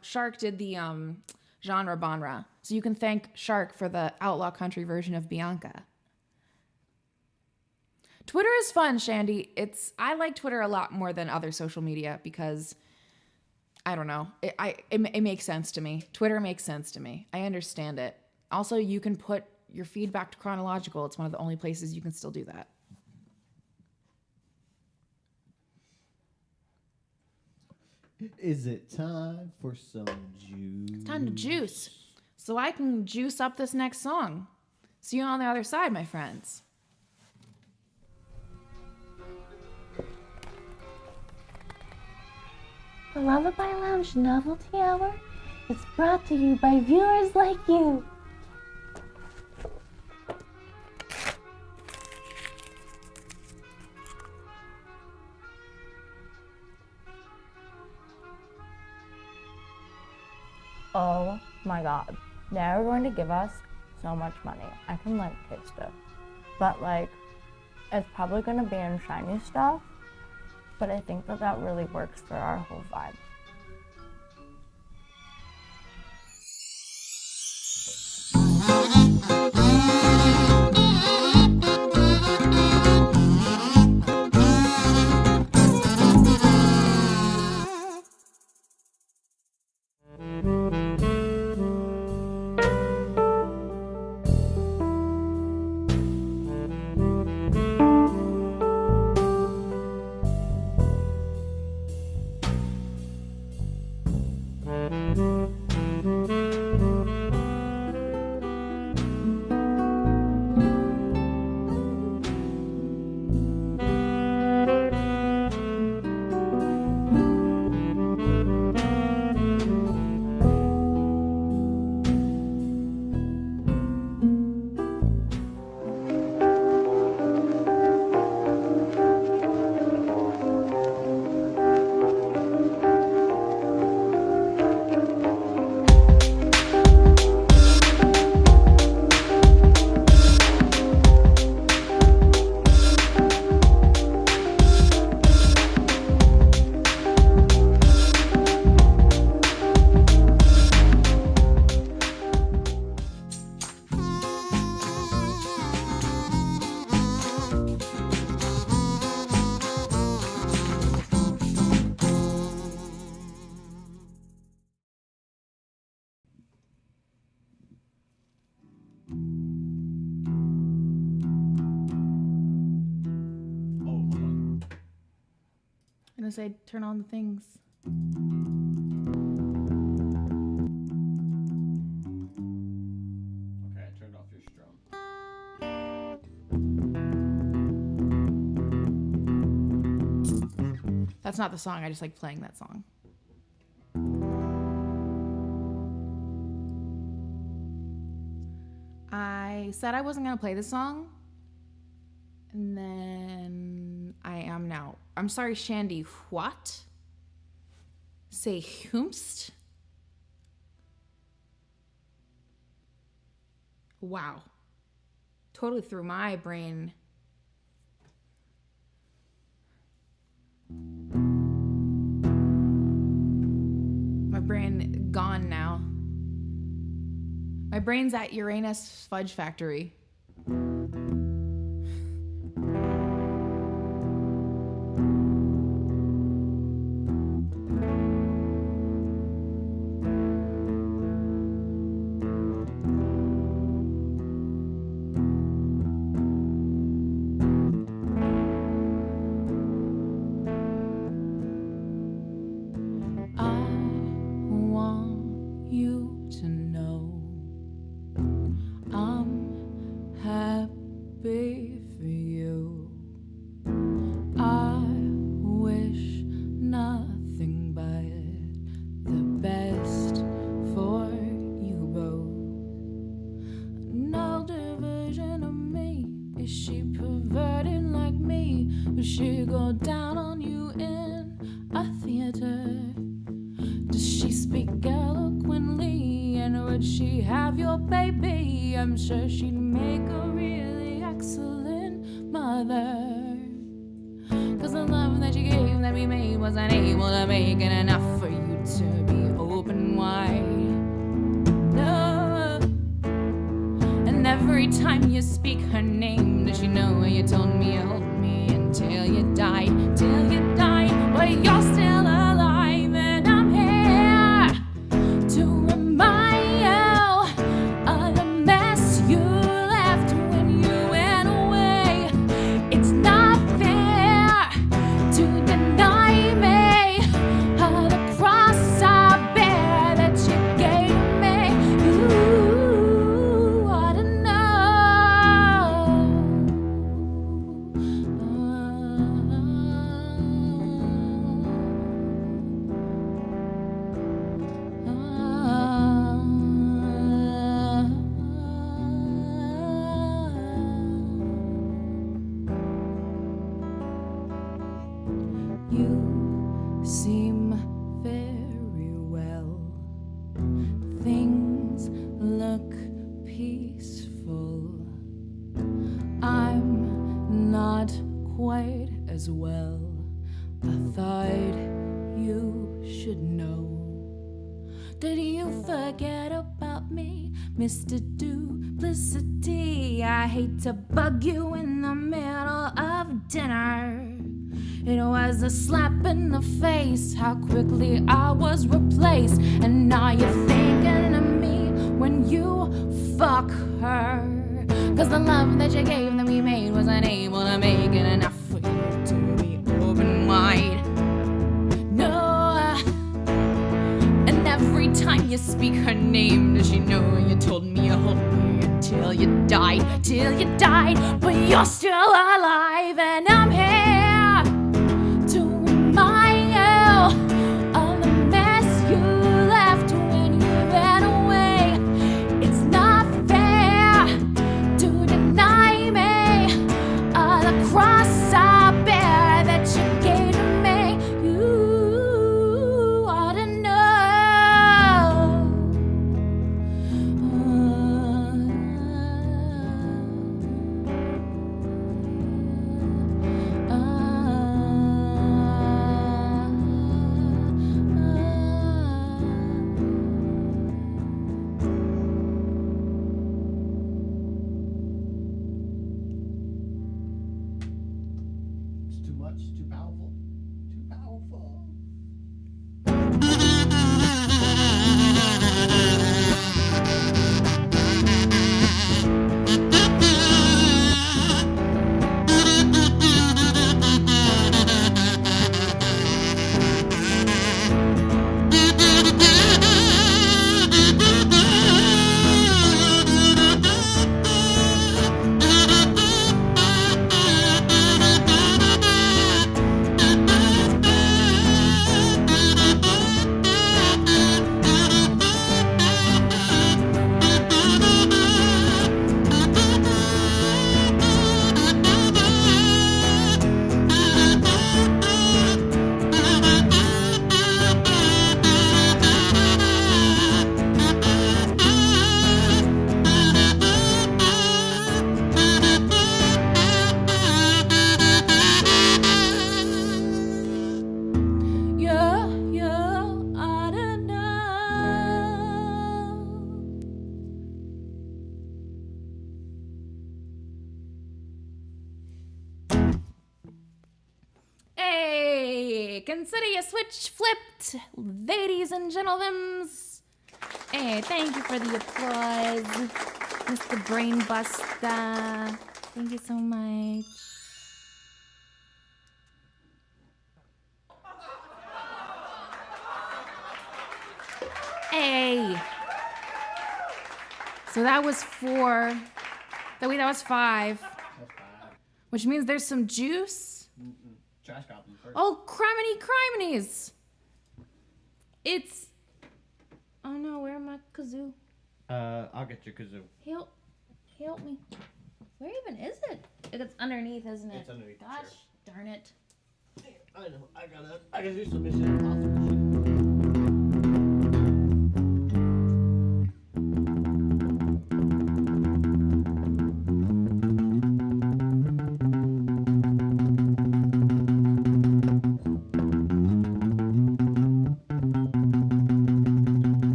Shark did the genre Bonra. So you can thank Shark for the Outlaw Country version of Bianca. Twitter is fun, Shandy. I like Twitter a lot more than other social media because, I don't know, it makes sense to me. Twitter makes sense to me. I understand it. Also, you can put your feedback to chronological. It's one of the only places you can still do that. Is it time for some juice? It's time to juice. So I can juice up this next song. See you on the other side, my friends. The Lullaby Lounge Novelty Hour is brought to you by viewers like you. Oh my god. They're going to give us so much money. I can taste it. But it's probably going to be in shiny stuff. But I think that really works for our whole vibe. Unless I turn on the things. Okay, I turned off your strum. That's not the song. I just like playing that song. I said I wasn't going to play the song. And then I am now. I'm sorry, Shandy. What? Say whomst? Wow. Totally threw my brain. brain gone now. My brain's at Uranus Fudge Factory. She go down on you in a theater? Does she speak eloquently? And would she have your baby? I'm sure she'd make a really excellent mother. Cause the love that you gave that we made wasn't able to make it enough for you to be open wide. No. And every time you speak her name, does she know you told me you hold me until you died, but you're still alive, and I'm here to remind you of the mess you left when you went away. It's not fair to deny me of the cross I bear that you gave me. You ought to know. You seem very well. Things look peaceful. I'm not quite as well. I thought you should know. Did you forget about me, Mr. Duplicity? I hate to bug you in the middle of dinner. It was a slap in the face, how quickly I was replaced. And now you're thinking of me when you fuck her. Cause the love that you gave that we made wasn't able to make it enough for you to be open wide. No. And every time you speak her name, does she know you told me you hold me until you died, but you're still alive, and I'm here to remind you of the mess you left when you ran away. It's not fair to deny me of the cross I bear that you gave to me. You ought to know. consider your switch flipped, ladies and gentlemen. Hey, thank you for the applause, Mr. Brainbuster. Thank you so much. Hey. So that was 4. That was 5. Which means there's some juice. Trash goblin first. Oh, criminy. It's... Oh no, where am I? Kazoo. I'll get your kazoo. Help me. Where even is it? It's underneath, isn't it? It's underneath. Gosh, darn it. I know. I gotta do some Mission Impossible shit.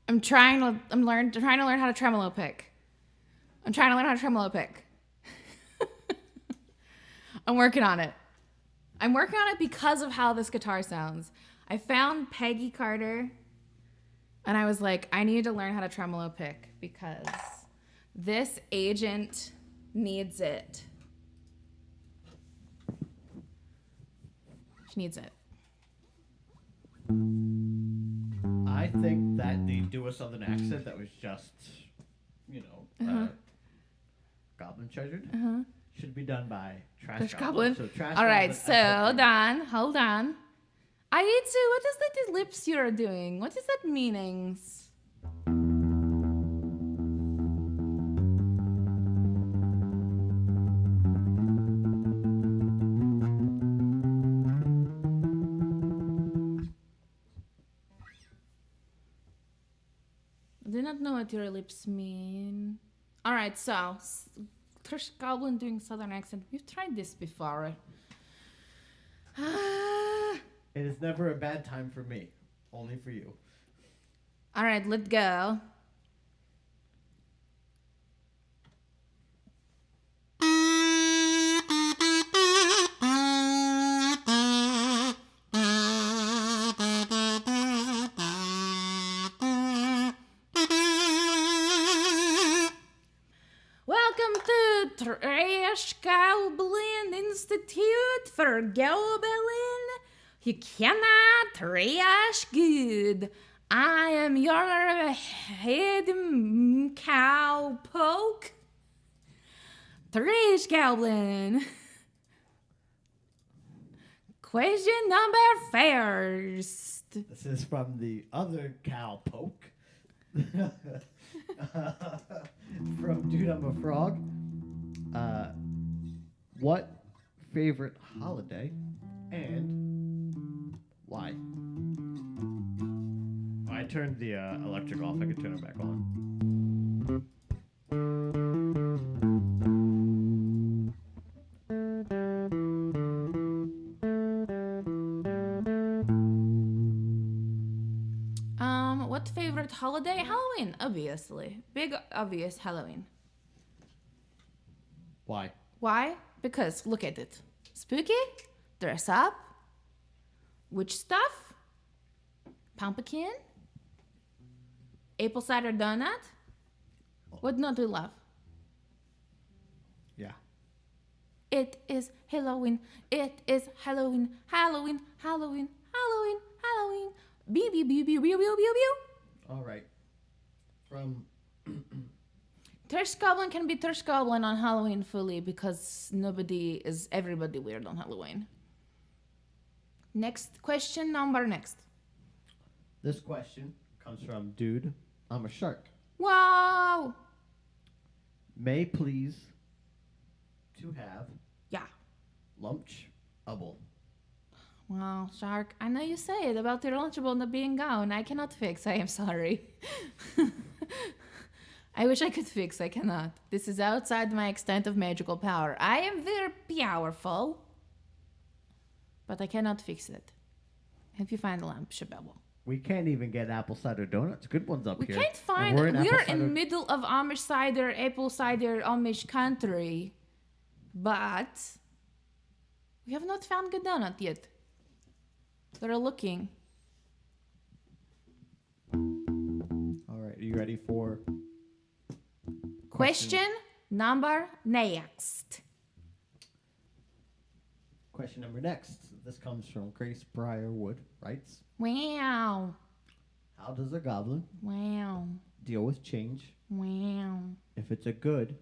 I'm trying to learn how to tremolo pick. I'm working on it. Because of how this guitar sounds. I found Peggy Carter and I was like, I need to learn how to tremolo pick because this agent needs it. She needs it. I think that they do a southern accent that was just, goblin treasured. Should be done by Trash Goblin. So Trash All right, Goblin, so hold on. I need to, what is that the lips you're doing? What is that meanings? I do not know what your lips mean. All right, so Trash Goblin doing southern accent. We've tried this before. It is never a bad time for me, only for you. All right, let's go. Welcome to Trash Goblin Institute for Goblin. You cannot trash good. I am your head cowpoke. Trash Goblin. Question number first. This is from the other cowpoke. From Dude I'm a Frog. What favorite holiday and why? I turned the electric off. I could turn it back on. What favorite holiday? Halloween, obviously. Big, obvious Halloween. Why? Why? Because look at it. Spooky, dress up, witch stuff, pumpkin, apple cider donut. What not to love? Yeah. It is Halloween. It is Halloween. Halloween. Halloween. Halloween. Halloween. Beep beep beep beep beep beep beep beep. All right. From Thirst Goblin can be Thirst Goblin on Halloween fully because everybody weird on Halloween. Next question, number next. This question comes from Dude I'm a Shark. Whoa! May please to have Yeah. lunchable. Well, Shark, I know you say it about your Lunchable not being gone. I cannot fix. I am sorry. I wish I could fix. I cannot. This is outside my extent of magical power. I am very powerful, but I cannot fix it. If you find a Lunchable. We can't even get apple cider donuts. Good ones up We here. can't find. We're in middle of Amish cider, apple cider, Amish country, but we have not found good donut yet. They're looking. All right, are you ready for Question number next? Question number next. This comes from Grace Briarwood. Writes, Wow. how does a goblin Wow. deal with change Wow. if it's a good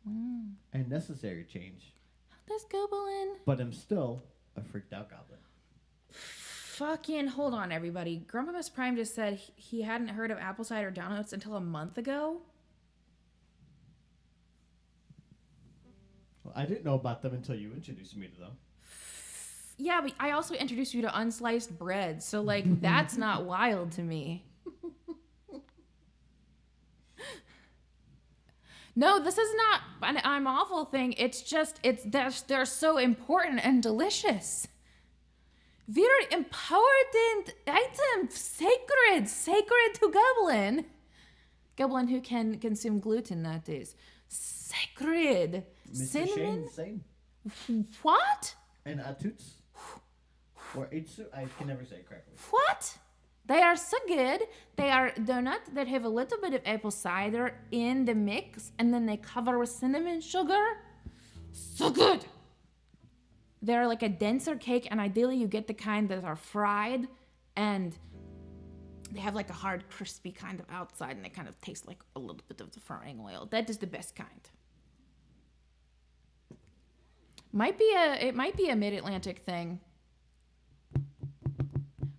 Wow. and necessary change, This goblin. but I'm still a freaked out goblin? Fucking hold on, everybody. Grandpa Miss Prime just said he hadn't heard of apple cider donuts until a month ago. Well, I didn't know about them until you introduced me to them. Yeah, but I also introduced you to unsliced bread, so like that's not wild to me. No, this is not an I'm awful thing. It's just they're so important and delicious. Very important item, sacred to Goblin. Goblin who can consume gluten, that is. Sacred. Mr. Cinnamon? Shane, same. What? And Atuts. Or Itsu, I can never say it correctly. What? They are so good. They are donuts that have a little bit of apple cider in the mix, and then they cover with cinnamon sugar. So good. They're like a denser cake, and ideally you get the kind that are fried, and they have like a hard, crispy kind of outside, and they kind of taste like a little bit of the frying oil. That is the best kind. It might be a mid-Atlantic thing.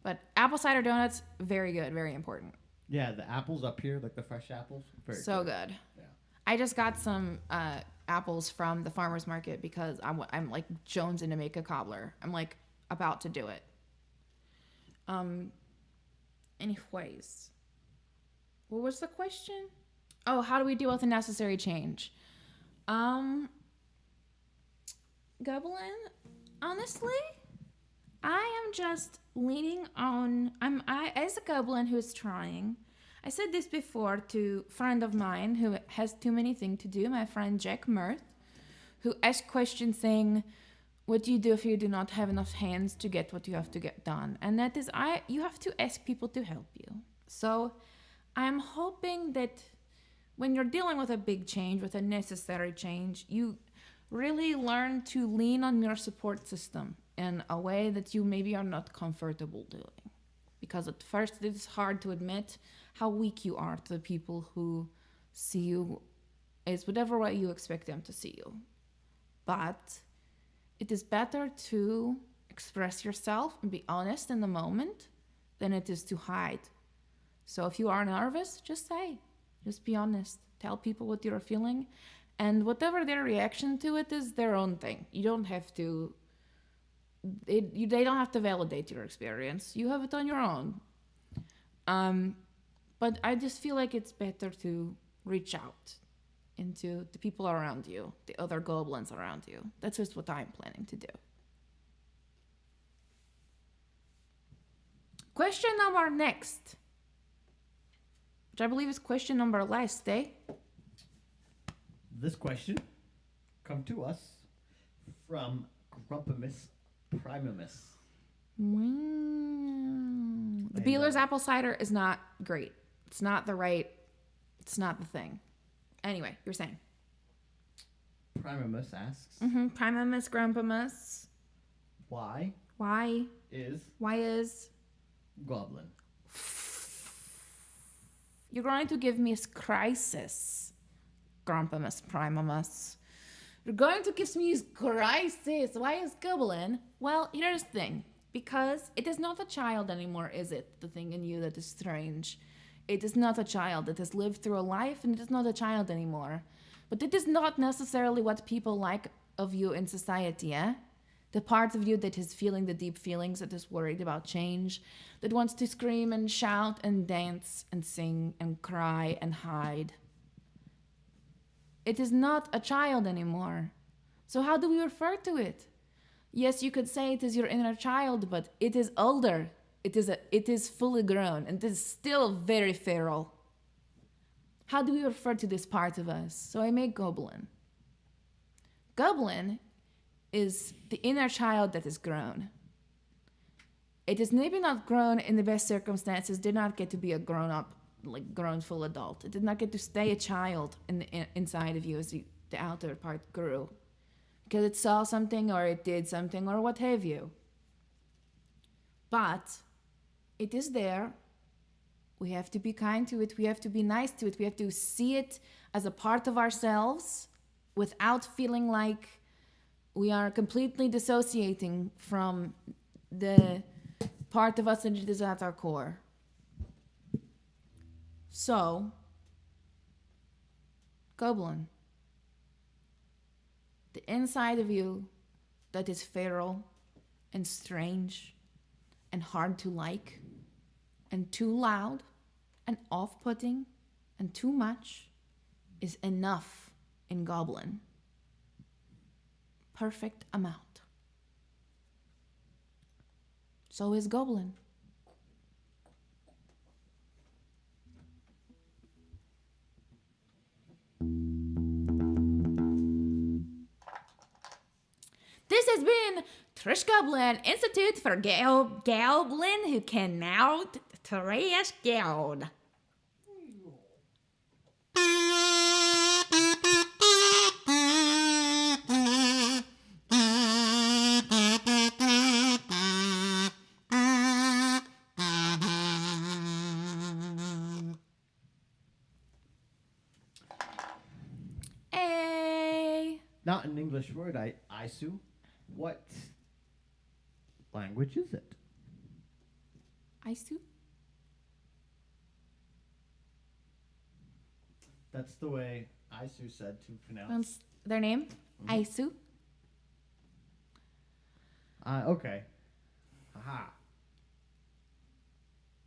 But apple cider donuts, very good, very important. Yeah, the apples up here, like the fresh apples, very So good. Yeah. I just got some apples from the farmer's market because I'm like jonesing to make a cobbler. I'm like about to do it. Anyways, what was the question? Oh, how do we deal with a necessary change? Goblin, honestly, I am just leaning on. I as a goblin who is trying. I said this before to a friend of mine who has too many things to do, my friend Jack Mirth, who asked questions saying, what do you do if you do not have enough hands to get what you have to get done? And that is, you have to ask people to help you. So I'm hoping that when you're dealing with a big change, with a necessary change, you really learn to lean on your support system in a way that you maybe are not comfortable doing. Because at first it is hard to admit how weak you are to the people who see you as whatever way you expect them to see you. But it is better to express yourself and be honest in the moment than it is to hide. So if you are nervous, just say. Just be honest. Tell people what you're feeling. And whatever their reaction to it is their own thing. You don't have to... they don't have to validate your experience. You have it on your own. But I just feel like it's better to reach out into the people around you, the other goblins around you. That's just what I'm planning to do. Question number next, which I believe is question number last, eh? This question come to us from Grumpimus Primamus. The Beeler's apple cider is not great. It's not the thing. Anyway, you're saying. Primamus asks. Primamus, Grumpamus. Why is Goblin? You're going to give me a crisis, Grumpamus, Primamus. You're going to give me a crisis. Why is Goblin? Well, here's the thing. Because it is not a child anymore, is it? The thing in you that is strange. It is not a child. It has lived through a life and it is not a child anymore. But it is not necessarily what people like of you in society, eh? The part of you that is feeling the deep feelings, that is worried about change, that wants to scream and shout and dance and sing and cry and hide. It is not a child anymore. So how do we refer to it? Yes, you could say it is your inner child, but it is older. It is fully grown, and it is still very feral. How do we refer to this part of us? So I make Goblin. Goblin is the inner child that is grown. It is maybe not grown in the best circumstances, did not get to be a grown-up, like grown full adult. It did not get to stay a child inside of you as the outer part grew. Because it saw something or it did something or what have you. But it is there. We have to be kind to it. We have to be nice to it. We have to see it as a part of ourselves without feeling like we are completely dissociating from the part of us that it is at our core. So, Goblin, the inside of you that is feral and strange and hard to like and too loud and off-putting and too much is enough in Goblin. Perfect amount. So is Goblin. This has been Trish Goblin Institute for Goblin who can now trash gold. Not an English word, Isu. What language is it? Isu? That's the way Isu said to pronounce Their name? Isu? Okay. Aha.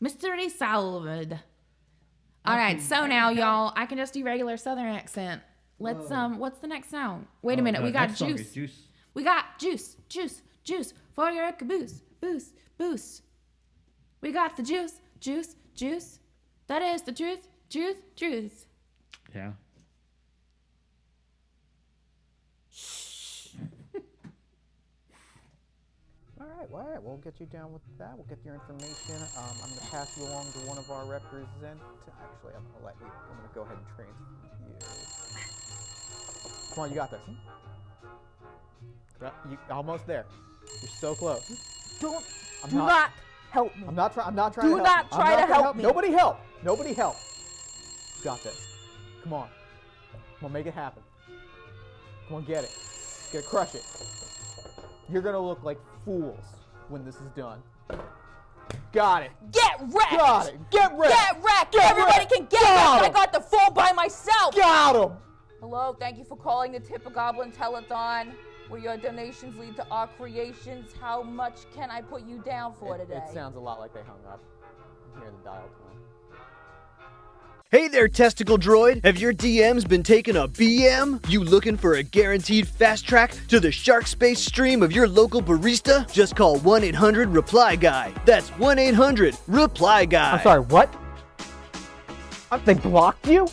Mystery solved. All right, so now, y'all, I can just do regular Southern accent. Let's, what's the next sound? Wait a minute, we got juice. We got juice, juice, juice for your caboose, boost, boost. We got the juice, juice, juice. That is the truth, truth, truth. Yeah. All right, we'll get you down with that. We'll get your information. I'm going to pass you along to one of our representatives. Actually, I'm going to go ahead and transfer you. Come on, you got this. You're almost there. You're so close. Do not help me. I'm not trying to help. Do not try to help me. Nobody help. Nobody help. You got this. Come on. Come on, make it happen. Come on, get it. Get it, crush it. You're going to look like fools when this is done. Got it. Get wrecked. Got it. Get wrecked. Get wrecked. Everybody can get wrecked. I got the phone by myself. Got him. Hello, thank you for calling the Tip a Goblin Telethon, where your donations lead to our creations. How much can I put you down for today? It sounds a lot like they hung up. I hear the dial tone. Hey there, testicle droid! Have your DMs been taking a BM? You looking for a guaranteed fast track to the shark space stream of your local barista? Just call 1-800-REPLY-GUY. That's 1-800-REPLY-GUY. I'm sorry, what? They blocked you?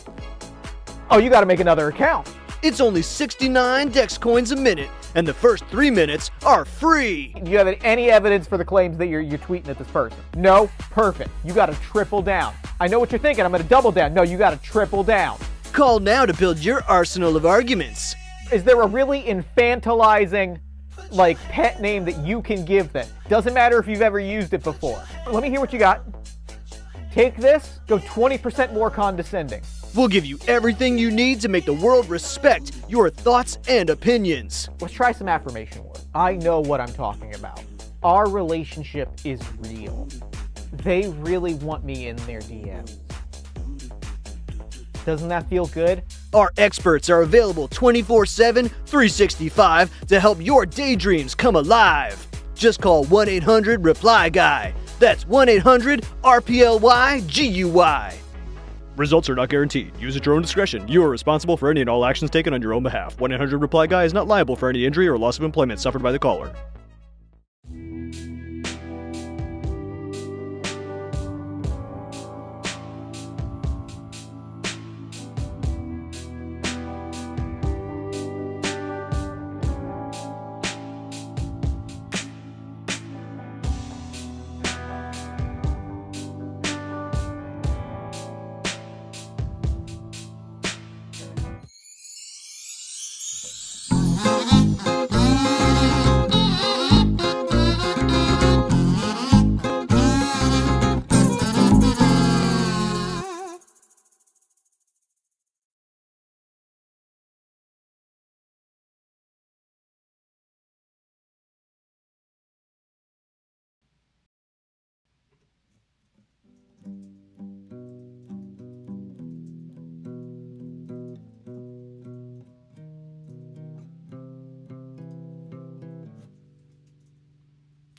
Oh, you gotta make another account. It's only 69 Dex coins a minute, and the first 3 minutes are free. Do you have any evidence for the claims that you're tweeting at this person? No? Perfect. You gotta triple down. I know what you're thinking. I'm gonna double down. No, you gotta triple down. Call now to build your arsenal of arguments. Is there a really infantilizing, like, pet name that you can give them? Doesn't matter if you've ever used it before. Let me hear what you got. Take this, go 20% more condescending. We'll give you everything you need to make the world respect your thoughts and opinions. Let's try some affirmation work. I know what I'm talking about. Our relationship is real. They really want me in their DMs. Doesn't that feel good? Our experts are available 24/7, 365 to help your daydreams come alive. Just call 1-800-REPLY-GUY. That's 1-800-RPLY-GUY. Results are not guaranteed. Use at your own discretion. You are responsible for any and all actions taken on your own behalf. 1-800-REPLY-GUY is not liable for any injury or loss of employment suffered by the caller.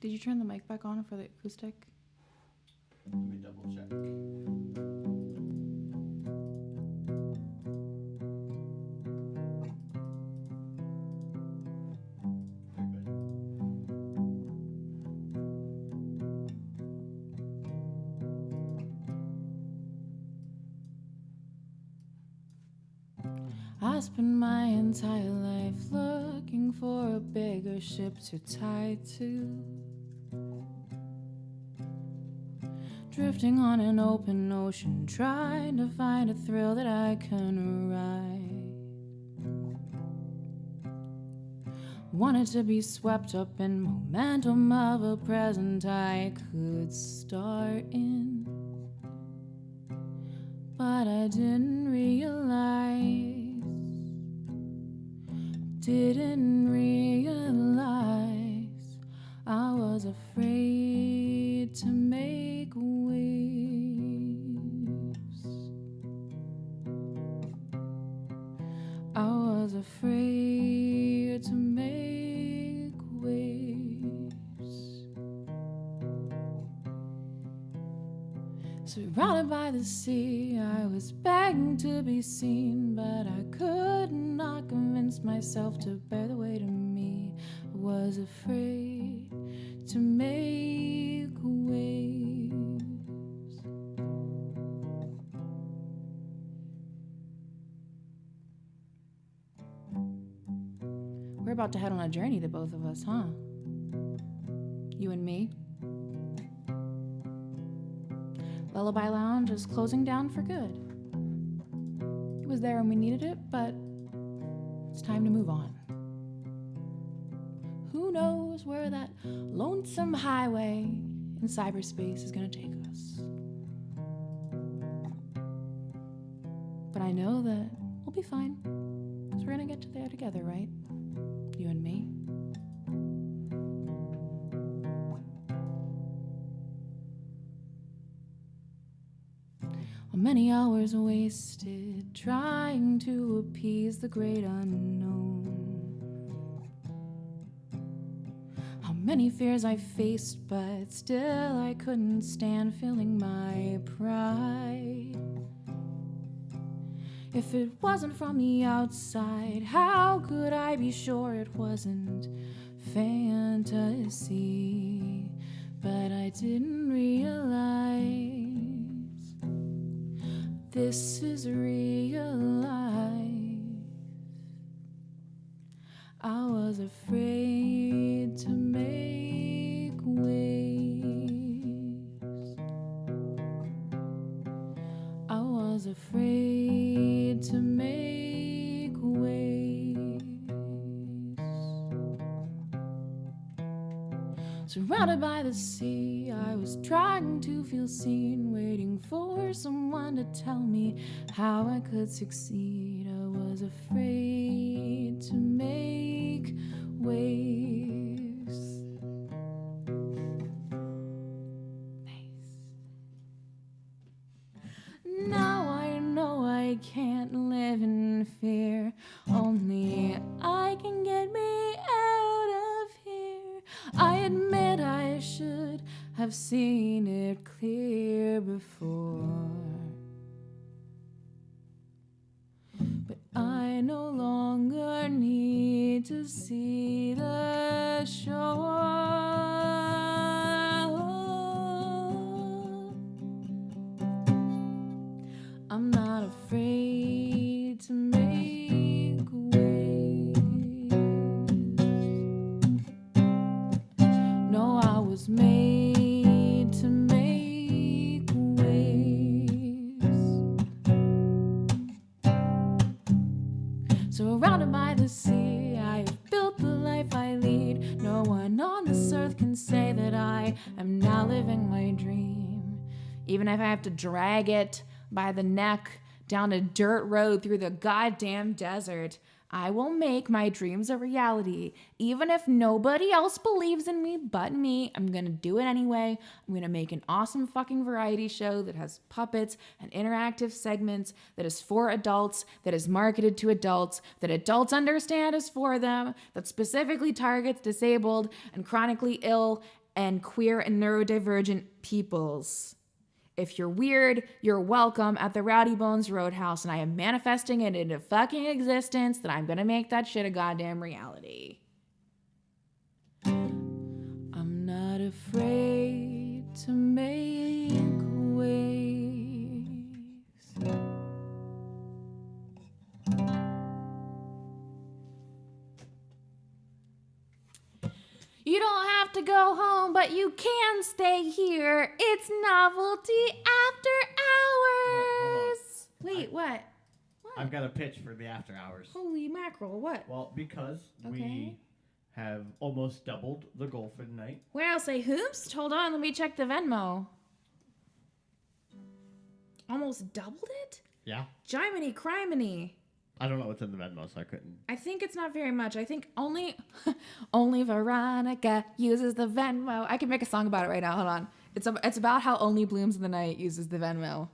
Did you turn the mic back on for the acoustic? Let me double check. I spent my entire life looking for a bigger ship to tie to, drifting on an open ocean, trying to find a thrill that I can ride. Wanted to be swept up in momentum of a present I could start in, but I didn't realize I was afraid to make waves. I was afraid to make waves. Surrounded by the sea, I was begging to be seen, but I could not convince myself to bear the weight of me. I was afraid to make waves. We're about to head on a journey, the both of us, huh? You and me. Lullaby Lounge is closing down for good. It was there when we needed it, but it's time to move on. Who knows where that lonesome highway in cyberspace is gonna take us? But I know that we'll be fine, because we're gonna get to there together, right? You and me. Many hours wasted trying to appease the great unknown. How many fears I faced, but still I couldn't stand feeling my pride. If it wasn't from the outside, how could I be sure it wasn't fantasy? But I didn't realize this is real life. I was afraid to make waves. I was afraid to make waves. Surrounded by the sea, I was trying to feel seen, waiting for someone to tell me how I could succeed. I was afraid to make waves. Nice. Now I know I can't only I can get me out of here. I admit I should have seen it clear before. But I no longer need to see the shore. I'm not afraid to make waves. No, I was made to make waves. Surrounded by the sea, I have built the life I lead. No one on this earth can say that I am now living my dream. Even if I have to drag it by the neck down a dirt road through the goddamn desert, I will make my dreams a reality. Even if nobody else believes in me but me, I'm gonna do it anyway. I'm gonna make an awesome fucking variety show that has puppets and interactive segments, that is for adults, that is marketed to adults, that adults understand is for them, that specifically targets disabled and chronically ill and queer and neurodivergent peoples. If you're weird, you're welcome at the Rowdy Bones Roadhouse, and I am manifesting it into fucking existence that I'm gonna make that shit a goddamn reality. I'm not afraid to make waves. You don't have to go home, but you can stay here. It's novelty after hours. Wait, what? I've got a pitch for the after hours. Holy mackerel, what? Well, because we Okay. have almost doubled the goal for the night. Wow, say whoops. Hold on, let me check the Venmo. Almost doubled it? Yeah. Jiminy criminy. I don't know what's in the Venmo, so I couldn't. I think it's not very much. I think only Veronica uses the Venmo. I can make a song about it right now. Hold on. It's about how only Blooms in the Night uses the Venmo.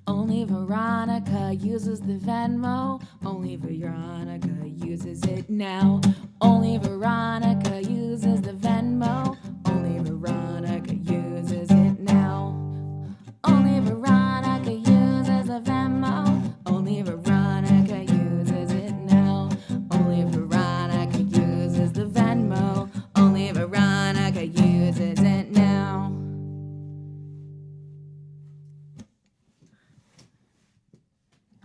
Only Veronica uses the Venmo. Only Veronica uses it now. Only Veronica uses the Venmo. Only Veronica uses it now. Only Veronica uses the Venmo. Only Veronica uses it now. Only Veronica uses the Venmo. Only Veronica uses it now.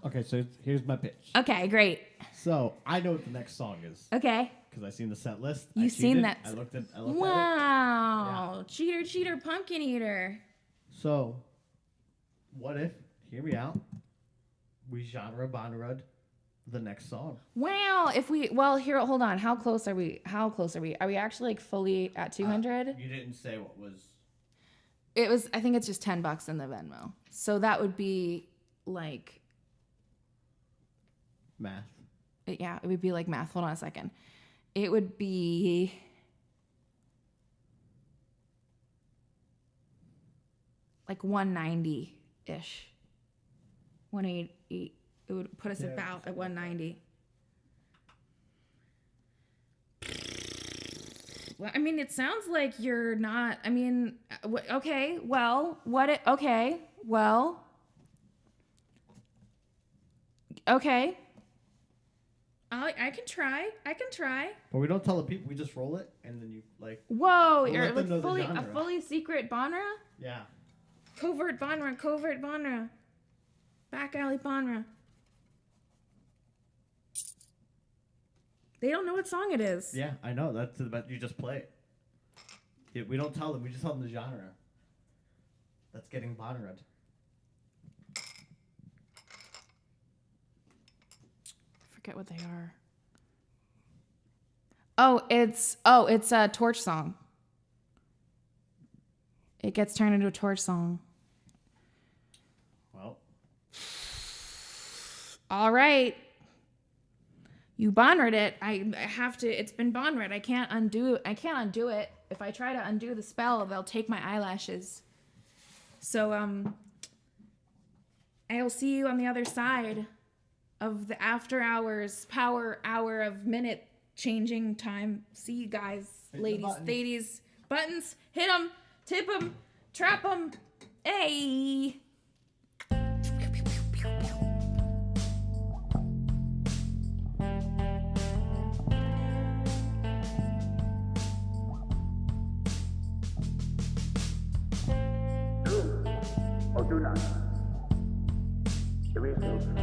Okay, so here's my pitch. Okay, great. So I know what the next song is. Okay. Because I seen the set list. You've seen that. I looked at it. Wow. Cheater, cheater, pumpkin eater. So, what if, hear me out, we genre Bonrud the next song? Wow. Here, hold on. How close are we? Are we actually like fully at 200? You didn't say what was. I think it's just $10 in the Venmo. So that would be like. Math. Yeah, it would be like math. Hold on a second. It would be. Like 190-ish. 180. It would put us about at 190. Well, I mean, it sounds like you're not. I mean, okay. Well, okay. Well. Okay. I can try. But we don't tell the people. We just roll it, and then you like. Whoa! we'll You're let them know like the a genre. fully secret Bonra? Yeah. Covert Bonra. Back alley Bonra. They don't know what song it is. Yeah, I know. That's but you just play it. We don't tell them. We just tell them the genre. That's getting Bonrud. Forget what they are. It's a torch song. It gets turned into a torch song. Well. All right. You Bonred it. I have to. It's been Bonred. I can't undo it. If I try to undo the spell, they'll take my eyelashes. So I'll see you on the other side of the after hours power hour of minute changing time. See you guys, ladies. Buttons, hit them, tip them, trap them. Hey. Or do not. There is no truth.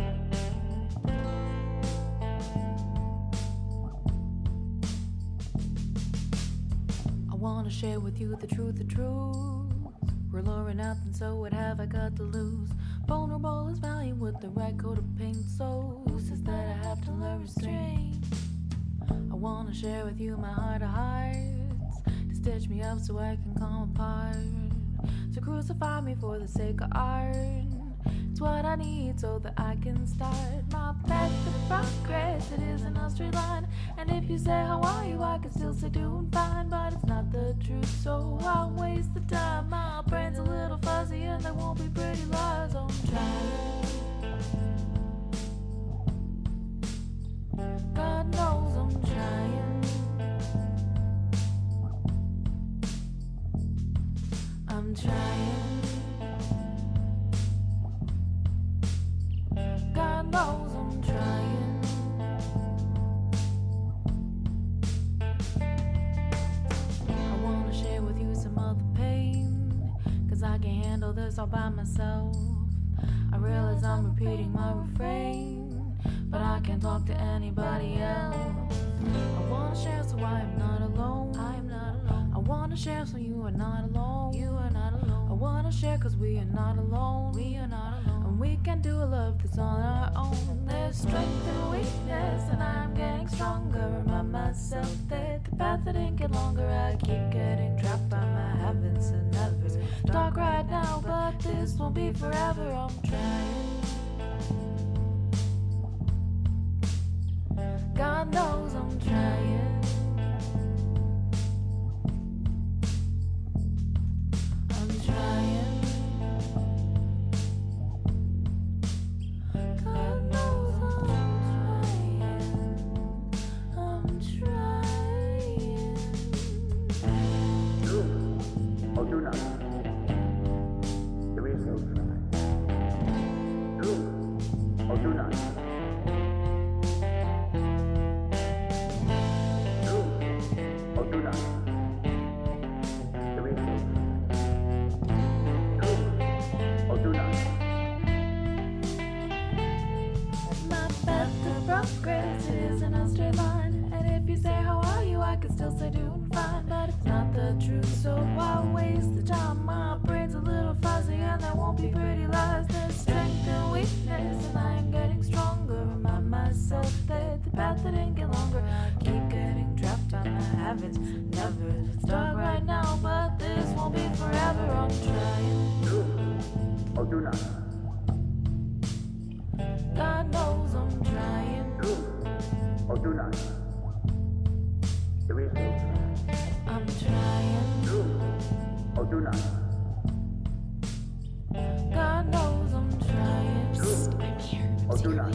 I wanna share with you the truth. We're luring nothing, so what have I got to lose? Vulnerable is value with the right coat of paint, so who says that I have to learn restraint? I wanna share with you my heart of hearts, to stitch me up so I can come apart, to crucify me for the sake of art. It's what I need so that I can start my path to progress. It isn't a straight line, and if you say how are you, I can still say doing fine, but it's not the truth, so I'll waste the time. My brain's a little fuzzy and there won't be pretty lies. I'm trying. God knows I'm trying. I'm trying. God knows I'm trying. I wanna share with you some of the pain, 'cause I can't handle this all by myself. I realize I'm repeating my refrain, but I can't talk to anybody else. I wanna share so I am not alone. I am not alone. I wanna share so you are not alone. You are not alone. I wanna share 'cause we are not alone. We are not alone. And we can do a love that's on our own. There's strength and weakness, and I'm getting stronger. Remind myself that the path that didn't get longer. I keep getting trapped by my habits and nevers. Dark right now, but this won't be forever. I'm trying. God knows I'm trying. I'm trying. God knows I'm trying. I'm trying. Do or do not. There is no try. Do or do not. Or do not. There is no try. Do or do not. My path to progress, it isn't a straight line. And if you say how are you, I can still say doing fine, but it's not the truth, so why waste the time? My brain's a little fuzzy and there won't be pretty lies. There's strength and weakness, and I am getting stronger. Remind myself that the path that didn't get longer. I keep getting trapped on my habits, never. It's dark right now, but this won't be forever. I'm trying. Do or do not. God knows I'm trying. Do or do not. There is no try. I'm trying. Do or do not. God knows I'm trying. Do I'm here. or do not.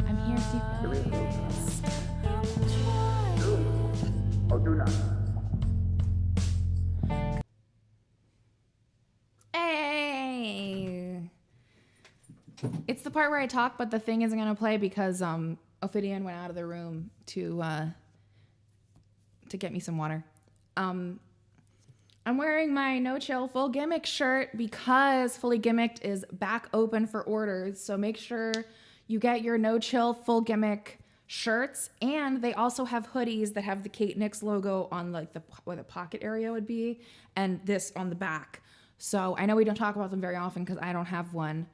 I'm here, see. There is no try. I'm trying. Do or do not. Hey. It's the part where I talk, but the thing isn't gonna play because Ophidian went out of the room to get me some water. I'm wearing my No Chill Full Gimmick shirt because Fully Gimmicked is back open for orders. So make sure you get your No Chill Full Gimmick shirts, and they also have hoodies that have the Kate Nix logo on like where the pocket area would be, and this on the back. So I know we don't talk about them very often because I don't have one.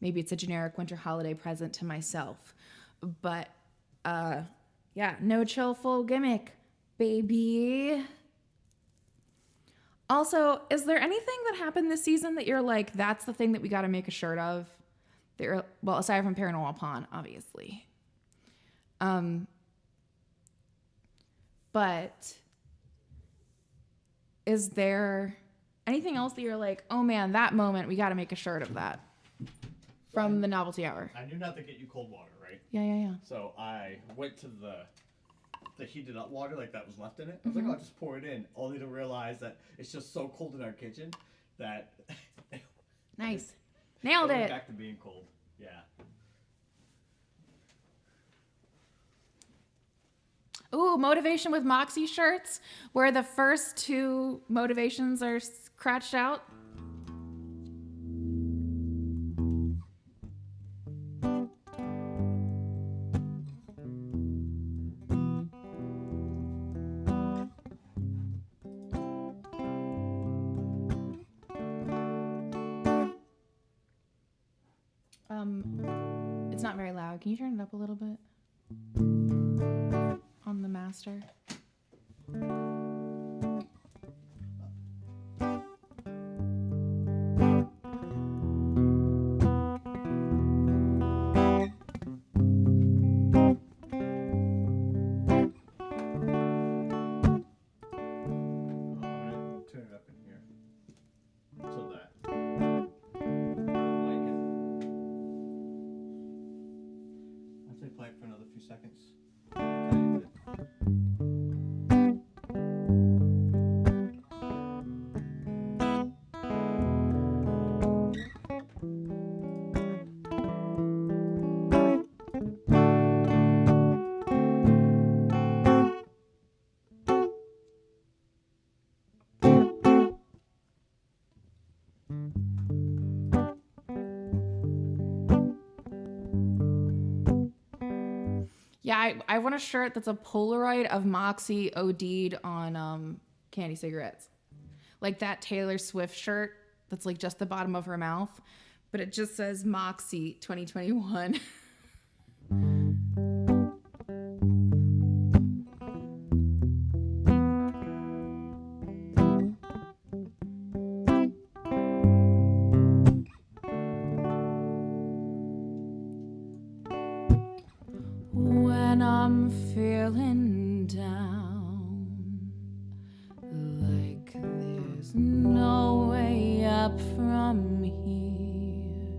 Maybe it's a generic winter holiday present to myself, but yeah, No Chill Full Gimmick, baby. Also, is there anything that happened this season that you're like, that's the thing that we got to make a shirt of? Well, aside from Paranormal Pawn, obviously. But is there Anything else that you're like, oh man, that moment, we got to make a shirt of that from the novelty hour? I knew not to get you cold water, right? Yeah. So I went to the heated up water like that was left in it. I was like, I'll just pour it in, only to realize that it's just so cold in our kitchen that Nice. Nailed went it. back to being cold. Yeah. Ooh, Motivation with Moxie shirts, where the first two motivations are scratched out. It's not very loud. Can you turn it up a little bit? On the master. Turn it up in here. So that. I'll say play it for another few seconds. Yeah, I want a shirt that's a Polaroid of Moxie OD'd on candy cigarettes. Like that Taylor Swift shirt that's like just the bottom of her mouth, but it just says Moxie 2021. When I'm feeling down, like there's no way up from here,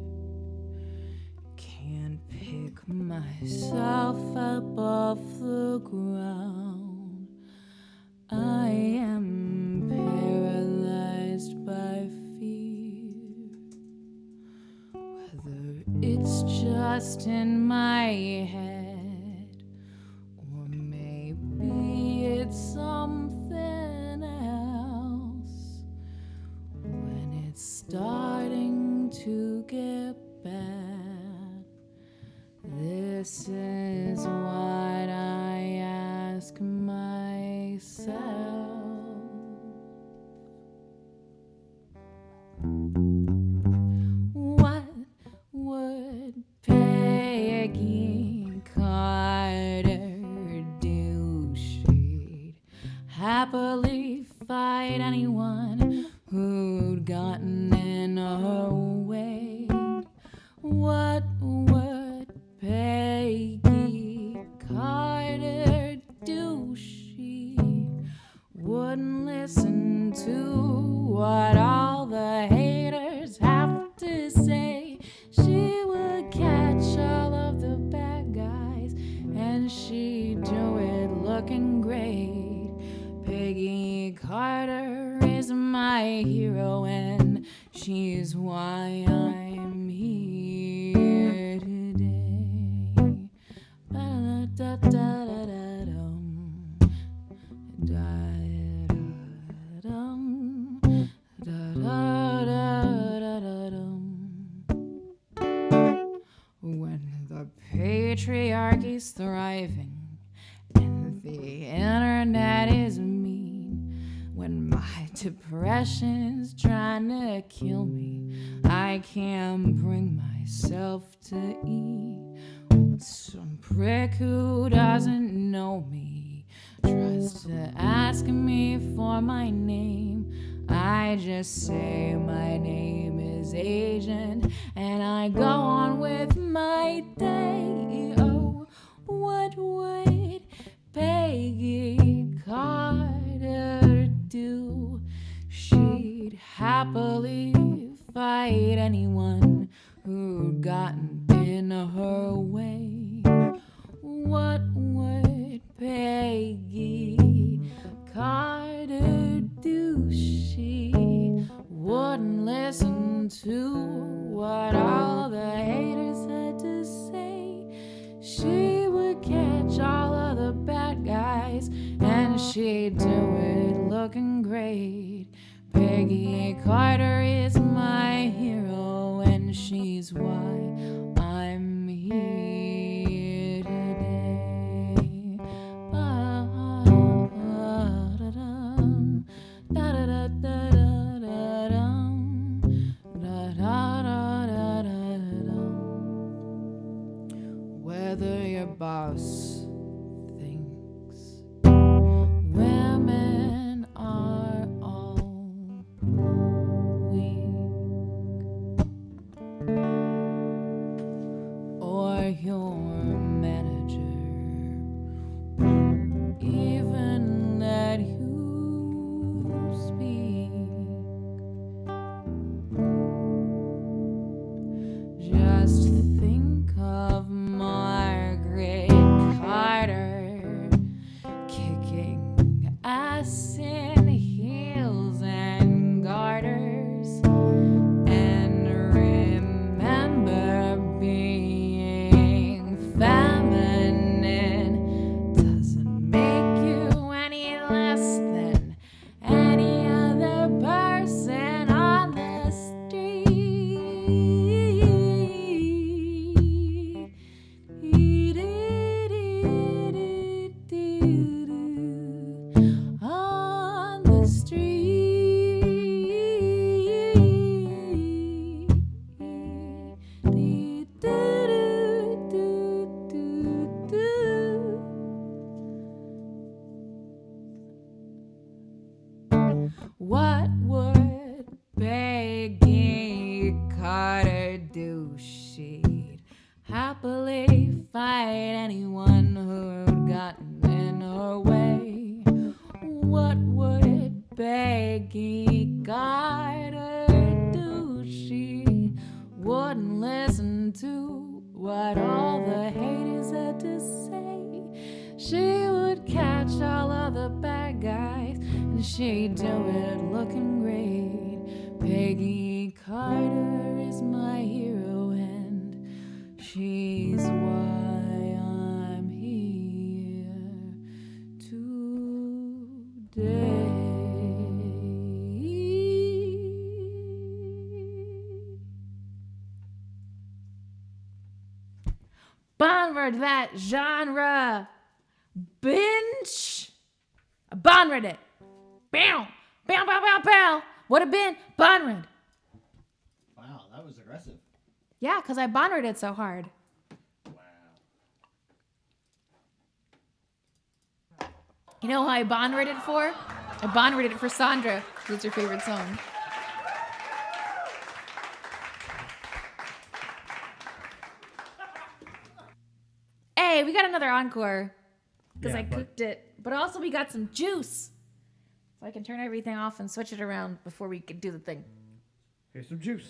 can't pick myself up off the ground, I am paralyzed by fear, whether it's just in my head, it's something else. When it's starting to get bad, this is what I ask myself. What would Peggy Carter happily fight anyone who'd gotten in her way? What would Peggy Carter do? She wouldn't listen to what all the haters have to say. She would catch all of the bad guys and she'd do it looking great. Peggy Carter is my hero and she's why I'm here today. When the patriarchy's thriving and the internet is mean, when my depression's trying to kill me, I can't bring myself to eat. Some prick who doesn't know me tries to ask me for my name. I just say my name is Agent and I go on with my day. Oh, what would Peggy Carter do? She'd happily fight anyone who'd gotten in her way. What would Peggy Carter do? She wouldn't listen to what all the haters had to say. She would catch all of the bad guys, and she'd do it looking great. Peggy Carter is my hero, and she's why I'm here today. Ba-da-dum, da-da-da-da-da-dum, da-da-da-da-da-dum. Whether your boss thinks women are all weak, or your manager won't even let you speak, just think of Margaret Carter kicking ass in heels and garters, and remember being feminine doesn't make you any less than any other person on the street. On the What would Peggy Carter do? She'd happily fight anyone who'd gotten in her way. What would Peggy Carter do? She wouldn't listen to what all the haters had to say. She would catch all of the bad guys, and she'd do it looking great. Peggy Carter is my hero, and she's why I'm here today. Bonward that genre. Binge. I bonward it. Bow. Bow, bow, bow, bow. Would have been bonward. Wow, that was aggressive. Yeah, because I bonward it so hard. You know who I bonward it for? I bonward it for Sandra, because it's your favorite song. Hey, we got another encore. Because I cooked it. But also we got some juice. So I can turn everything off and switch it around before we can do the thing. Here's some juice.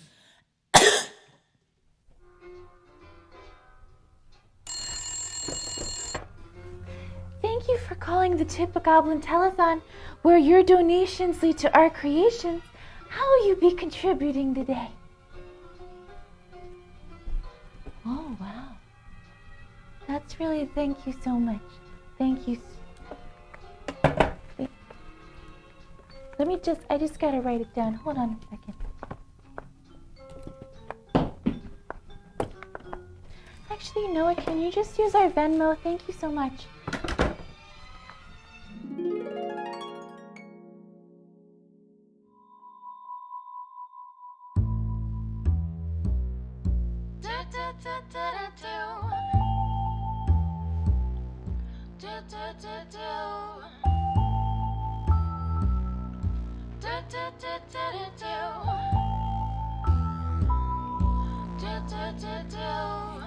Thank you for calling the Tip a Goblin Telethon, where your donations lead to our creations. How will you be contributing today? Oh, wow. That's really, thank you so much. Thank you. Wait. I just gotta write it down. Hold on a second. Actually, you know what? Can you just use our Venmo? Thank you so much.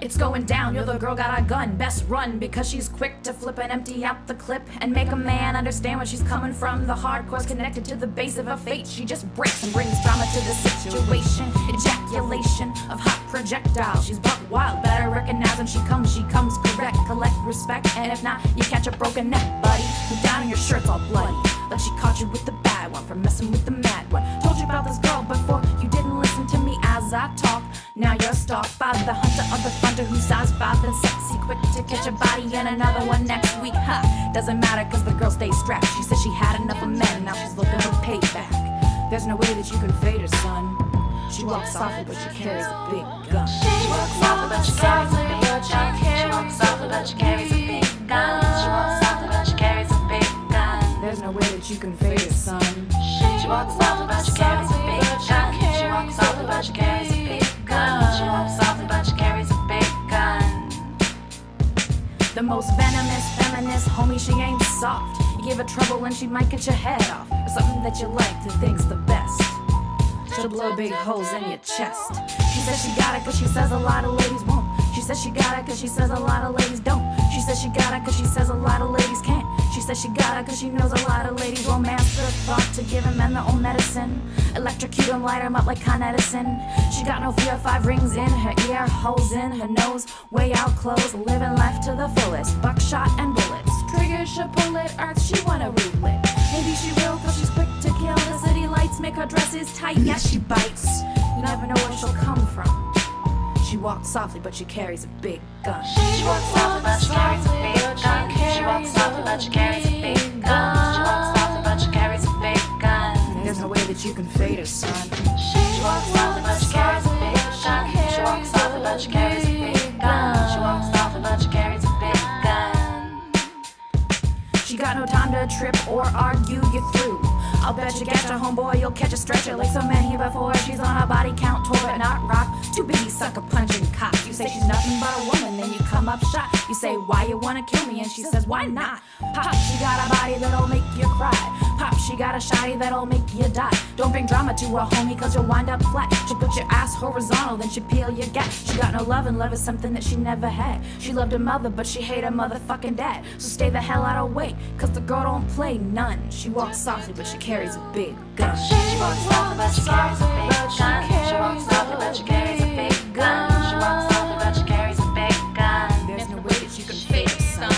It's going down, you're the girl got a gun. Best run, because she's quick to flip and empty out the clip and make a man understand where she's coming from. The hardcore's connected to the base of her fate. She just breaks and brings drama to the situation. Ejaculation of hot projectiles. She's buck wild, better recognize when she comes correct. Collect respect, and if not, you catch a broken neck, buddy. You're down and your shirt's all bloody, like she caught you with the bad one for messing with the mad one. Told you about this girl before, you didn't listen to me as I talk. Now you're stalked by the hunter of the fronter who's size 5 and sexy, quick to catch a body and another one next week. Ha! Doesn't matter cause the girl stays strapped. She said she had enough of men, now she's looking for payback. There's no way that you can fade her, son. She walks softly but she carries a big gun. She walks softly but she carries a big gun. She walks softly but she carries a big gun. She walks softly but she carries a big gun. There's no way that you can fade her, son. She walks softly but she carries a big gun. She walks softly but she carries a big gun. She walks softly but she carries a big gun. The most venomous feminist, homie, she ain't soft. You give her trouble and she might cut your head off, or something that you like to think's the best. She'll blow big holes in your chest. She says she got it cause she says a lot of ladies won't. She says she got it cause she says a lot of ladies don't. She says she got it cause she says a lot of ladies can't. She says she got it cause she knows a lot of ladies romance the thought to give him men their own medicine. Electrocute him, light him up like Con Edison. She got no fear, 5 rings in her ear, holes in her nose, way out close, living life to the fullest. Buckshot and bullets, trigger should pull it, earth she wanna rule it. Maybe she will cause she's quick to kill. The city lights make her dresses tight, yes she bites. You never know where she'll come from. She walks softly but she carries a big gun. She walks softly but she carries a big gun. She walks softly but she carries a big gun. She walks softly but she carries a big gun. There's no way that you can fade her, son. She walks softly but she carries a big gun. She walks softly but she carries a big gun. She walks softly but she carries a big gun. She got no time to trip or argue you through. I'll bet you catch a homeboy, you'll catch a stretcher like so many before. She's on a body count tour but not rock. Too busy sucker punching cock. You say she's nothing but a woman, then you come up shot. You say why you wanna kill me, and she says why not? Pop, she got a body that'll make you cry. Pop, she got a shotty that'll make you die. Don't bring drama to her, homie, cause you'll wind up flat. She'll put your ass horizontal, then she'll peel your gap. She got no love, and love is something that she never had. She loved her mother, but she hated her motherfucking dad. So stay the hell out of way, cause the girl don't play none. She walks softly, but she carries a big gun. She walks softly, but she carries a big gun. She walks softly, but she carries a big gun. She walks softly, but she carries a big gun. There's no way that you can fake it, son.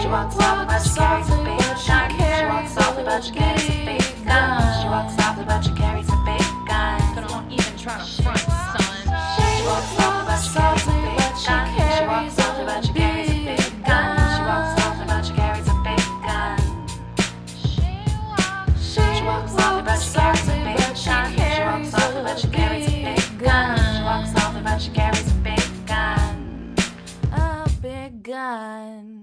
She walks softly, but she carries a big gun. She walks softly, but she carries a big gun. She walks softly, but she carries a big gun. So don't even try to front, son. She walks softly, but she carries a big gun. She walks softly, but she carries a big gun. She walks softly, but she carries a big gun. She walks softly, but she carries a big gun. She walks softly, but she carries a big gun. She walks softly, but she carries a big gun. A big gun.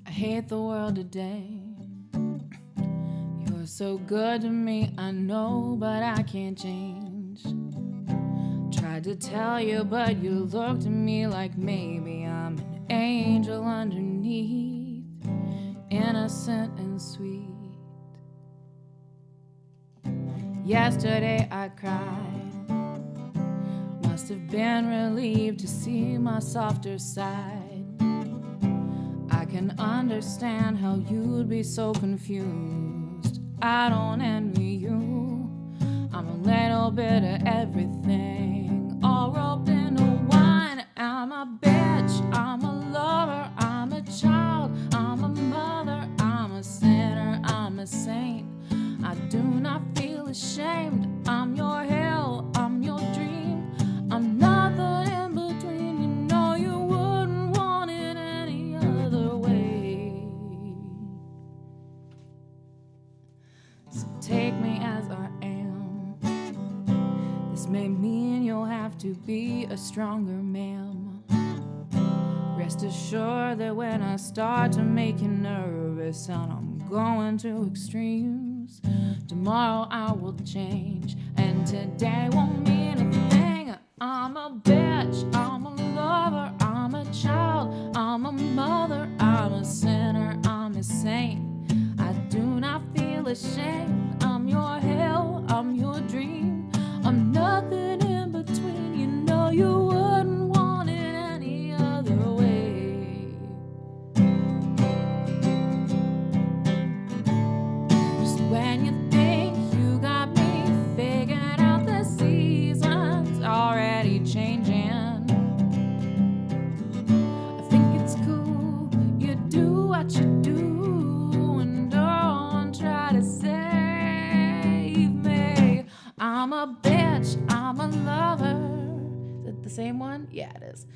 I hate the world today. You're so good to me, I know, but I can't change. Tried to tell you, but you looked at me like maybe I'm an angel underneath, innocent and sweet. Yesterday I cried, must have been relieved to see my softer side. I can understand how you'd be so confused. I don't envy you. I'm a little bit of everything, all roped into one. I'm a bitch, I'm a lover, I'm a child, I'm a mother, I'm a sinner, I'm a saint. I do not feel ashamed. I'm your hell, I'm your dream. I'm nothing in between. You know you wouldn't want it any other way. So take me as I am. This This may mean you'll have to be a stronger man. Rest assured that when I start to make you nervous and I'm going to extremes, tomorrow I will change, and today won't mean a thing. I'm a bitch, I'm a lover, I'm a child, I'm a mother, I'm a sinner, I'm a saint. I do not feel ashamed. I'm your hell, I'm your dream. I'm nothing in between. You know you wouldn't want it any other way. Just when you think you got me figured out, the season's already changing. I think it's cool you do what you do and don't try to save me. I'm a bitch, I'm a lover. Is it the same one? Yeah, it is.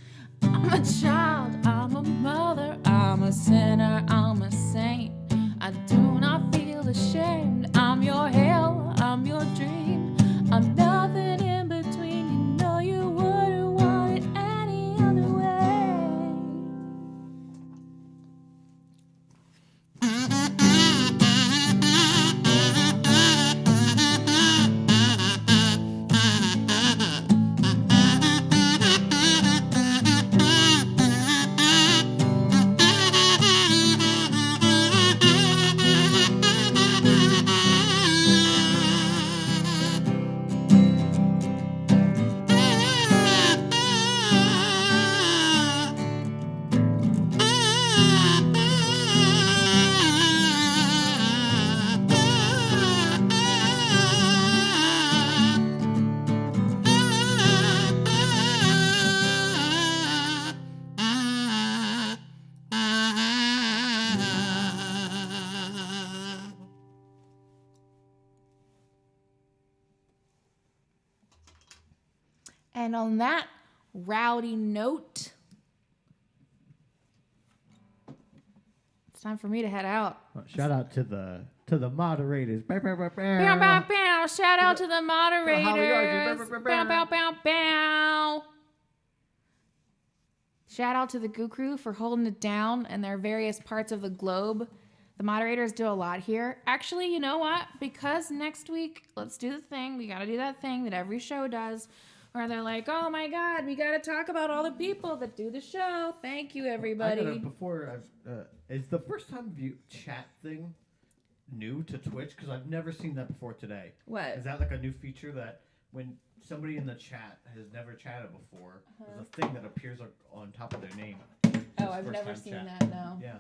I'm a child, I'm a mother, I'm a sinner, I'm a saint. I do not feel ashamed. I'm your hell, I'm your dream. I'm nothing in between. You know you wouldn't want it any other way. And on that rowdy note, it's time for me to head out. Shout out to the moderators. Bow, bow, bow, bow. Bow, bow, bow. Shout out to the Holly moderators. Archer. Bow, bow, bow, bow. Shout out to the Goo Crew for holding it down in their various parts of the globe. The moderators do a lot here. Actually, you know what? Because next week, let's do the thing. We got to do that thing that every show does, where they're like, oh my God, we got to talk about all the people that do the show. Thank you, everybody. Is the first time view chat thing new to Twitch? Because I've never seen that before today. What? Is that like a new feature that when somebody in the chat has never chatted before, there's a thing that appears on top of their name? Oh, I've never seen that, no. Yeah.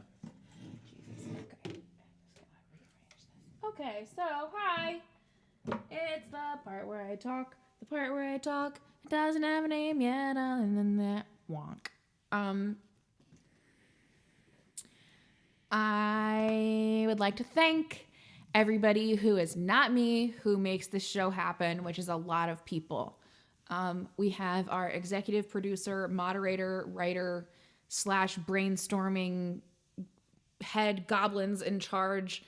Okay, so hi. It's the part where I talk. The part where I talk. It doesn't have a name yet other than that wonk. I would like to thank everybody who is not me who makes this show happen, which is a lot of people. We have our executive producer, moderator, writer, / brainstorming head goblins in charge,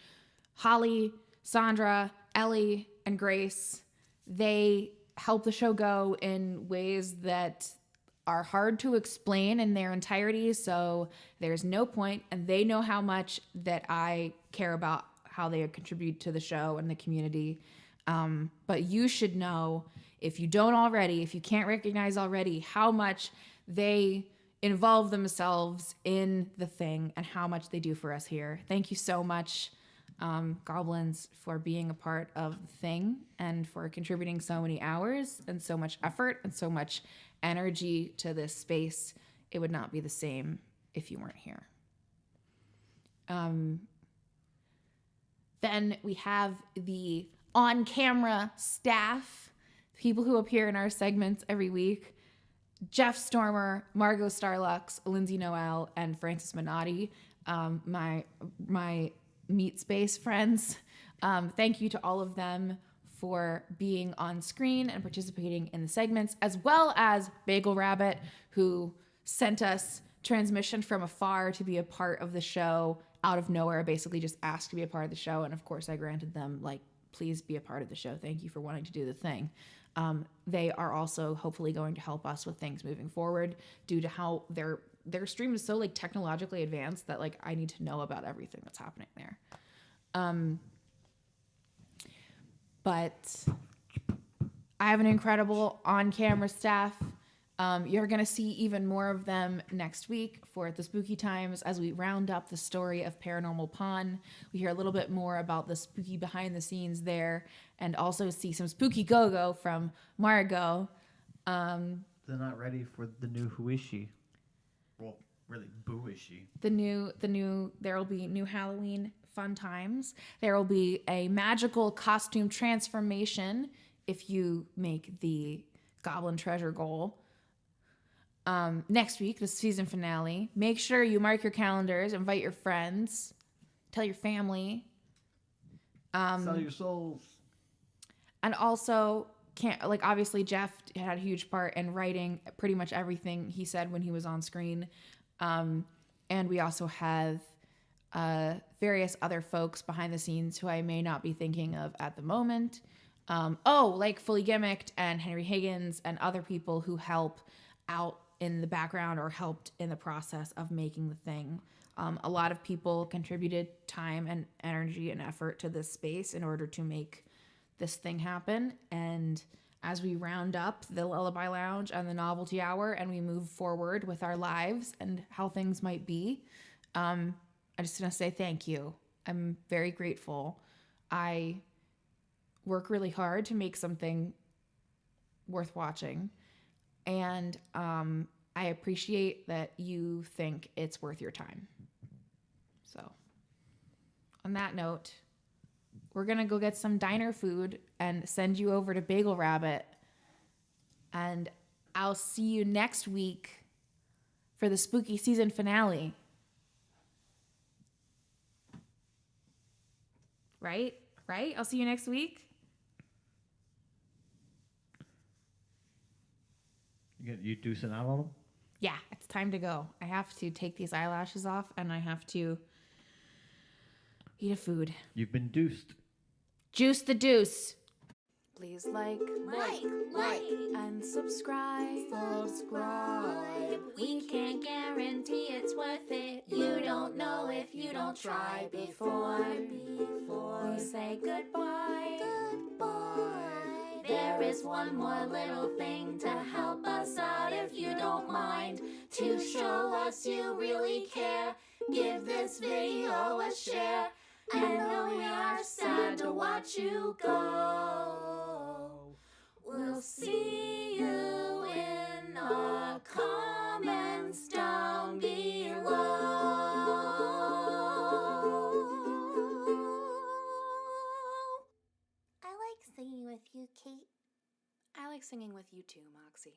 Holly, Sandra, Ellie, and Grace. They help the show go in ways that are hard to explain in their entirety, so there's no point, and they know how much that I care about how they contribute to the show and the community. But you should know, if you don't already, if you can't recognize already, how much they involve themselves in the thing and how much they do for us here. Thank you so much, Goblins, for being a part of the thing and for contributing so many hours and so much effort and so much energy to this space. It would not be the same if you weren't here. Then we have the on-camera staff, people who appear in our segments every week. Jeff Stormer, Margot Starlux, Lindsay Noel, and Francis Minotti, my Meat Space friends. Thank you to all of them for being on screen and participating in the segments, as well as Bagel Rabbit, who sent us transmission from afar to be a part of the show out of nowhere, basically just asked to be a part of the show. And of course I granted them like please be a part of the show. Thank you for wanting to do the thing. They are also hopefully going to help us with things moving forward due to how their stream is so like technologically advanced that like I need to know about everything that's happening there. But I have an incredible on-camera staff. You're going to see even more of them next week for the Spooky Times as we round up the story of Paranormal Pond. We hear a little bit more about the spooky behind the scenes there and also see some spooky go-go from Margot. They're not ready for the new Who Is She? Well, really, Boo Is She? There will be new Halloween fun times. There will be a magical costume transformation if you make the Goblin Treasure goal. Next week, the season finale. Make sure you mark your calendars, invite your friends, tell your family. Sell your souls. And also, obviously Jeff had a huge part in writing pretty much everything he said when he was on screen. And we also have various other folks behind the scenes who I may not be thinking of at the moment. Like Fully Gimmicked and Henry Higgins and other people who help out in the background or helped in the process of making the thing. A lot of people contributed time and energy and effort to this space in order to make this thing happen. And as we round up the Lullaby Lounge and the Novelty Hour and we move forward with our lives and how things might be, I'm just going to say thank you. I'm very grateful. I work really hard to make something worth watching. And I appreciate that you think it's worth your time. So, on that note, we're going to go get some diner food and send you over to Bagel Rabbit. And I'll see you next week for the spooky season finale. Right? I'll see you next week. You deucing out on them? Yeah, it's time to go. I have to take these eyelashes off and I have to eat a food. You've been deuced. Juice the deuce. Please like, and subscribe. We can't guarantee it's worth it. You don't know if you don't try before. We say goodbye. There is one more little thing to help us out if you don't mind. To show us you really care, give this video a share. I know we are sad to watch you go. We'll see you in the comments down below. I like singing with you, Kate. I like singing with you too, Moxie.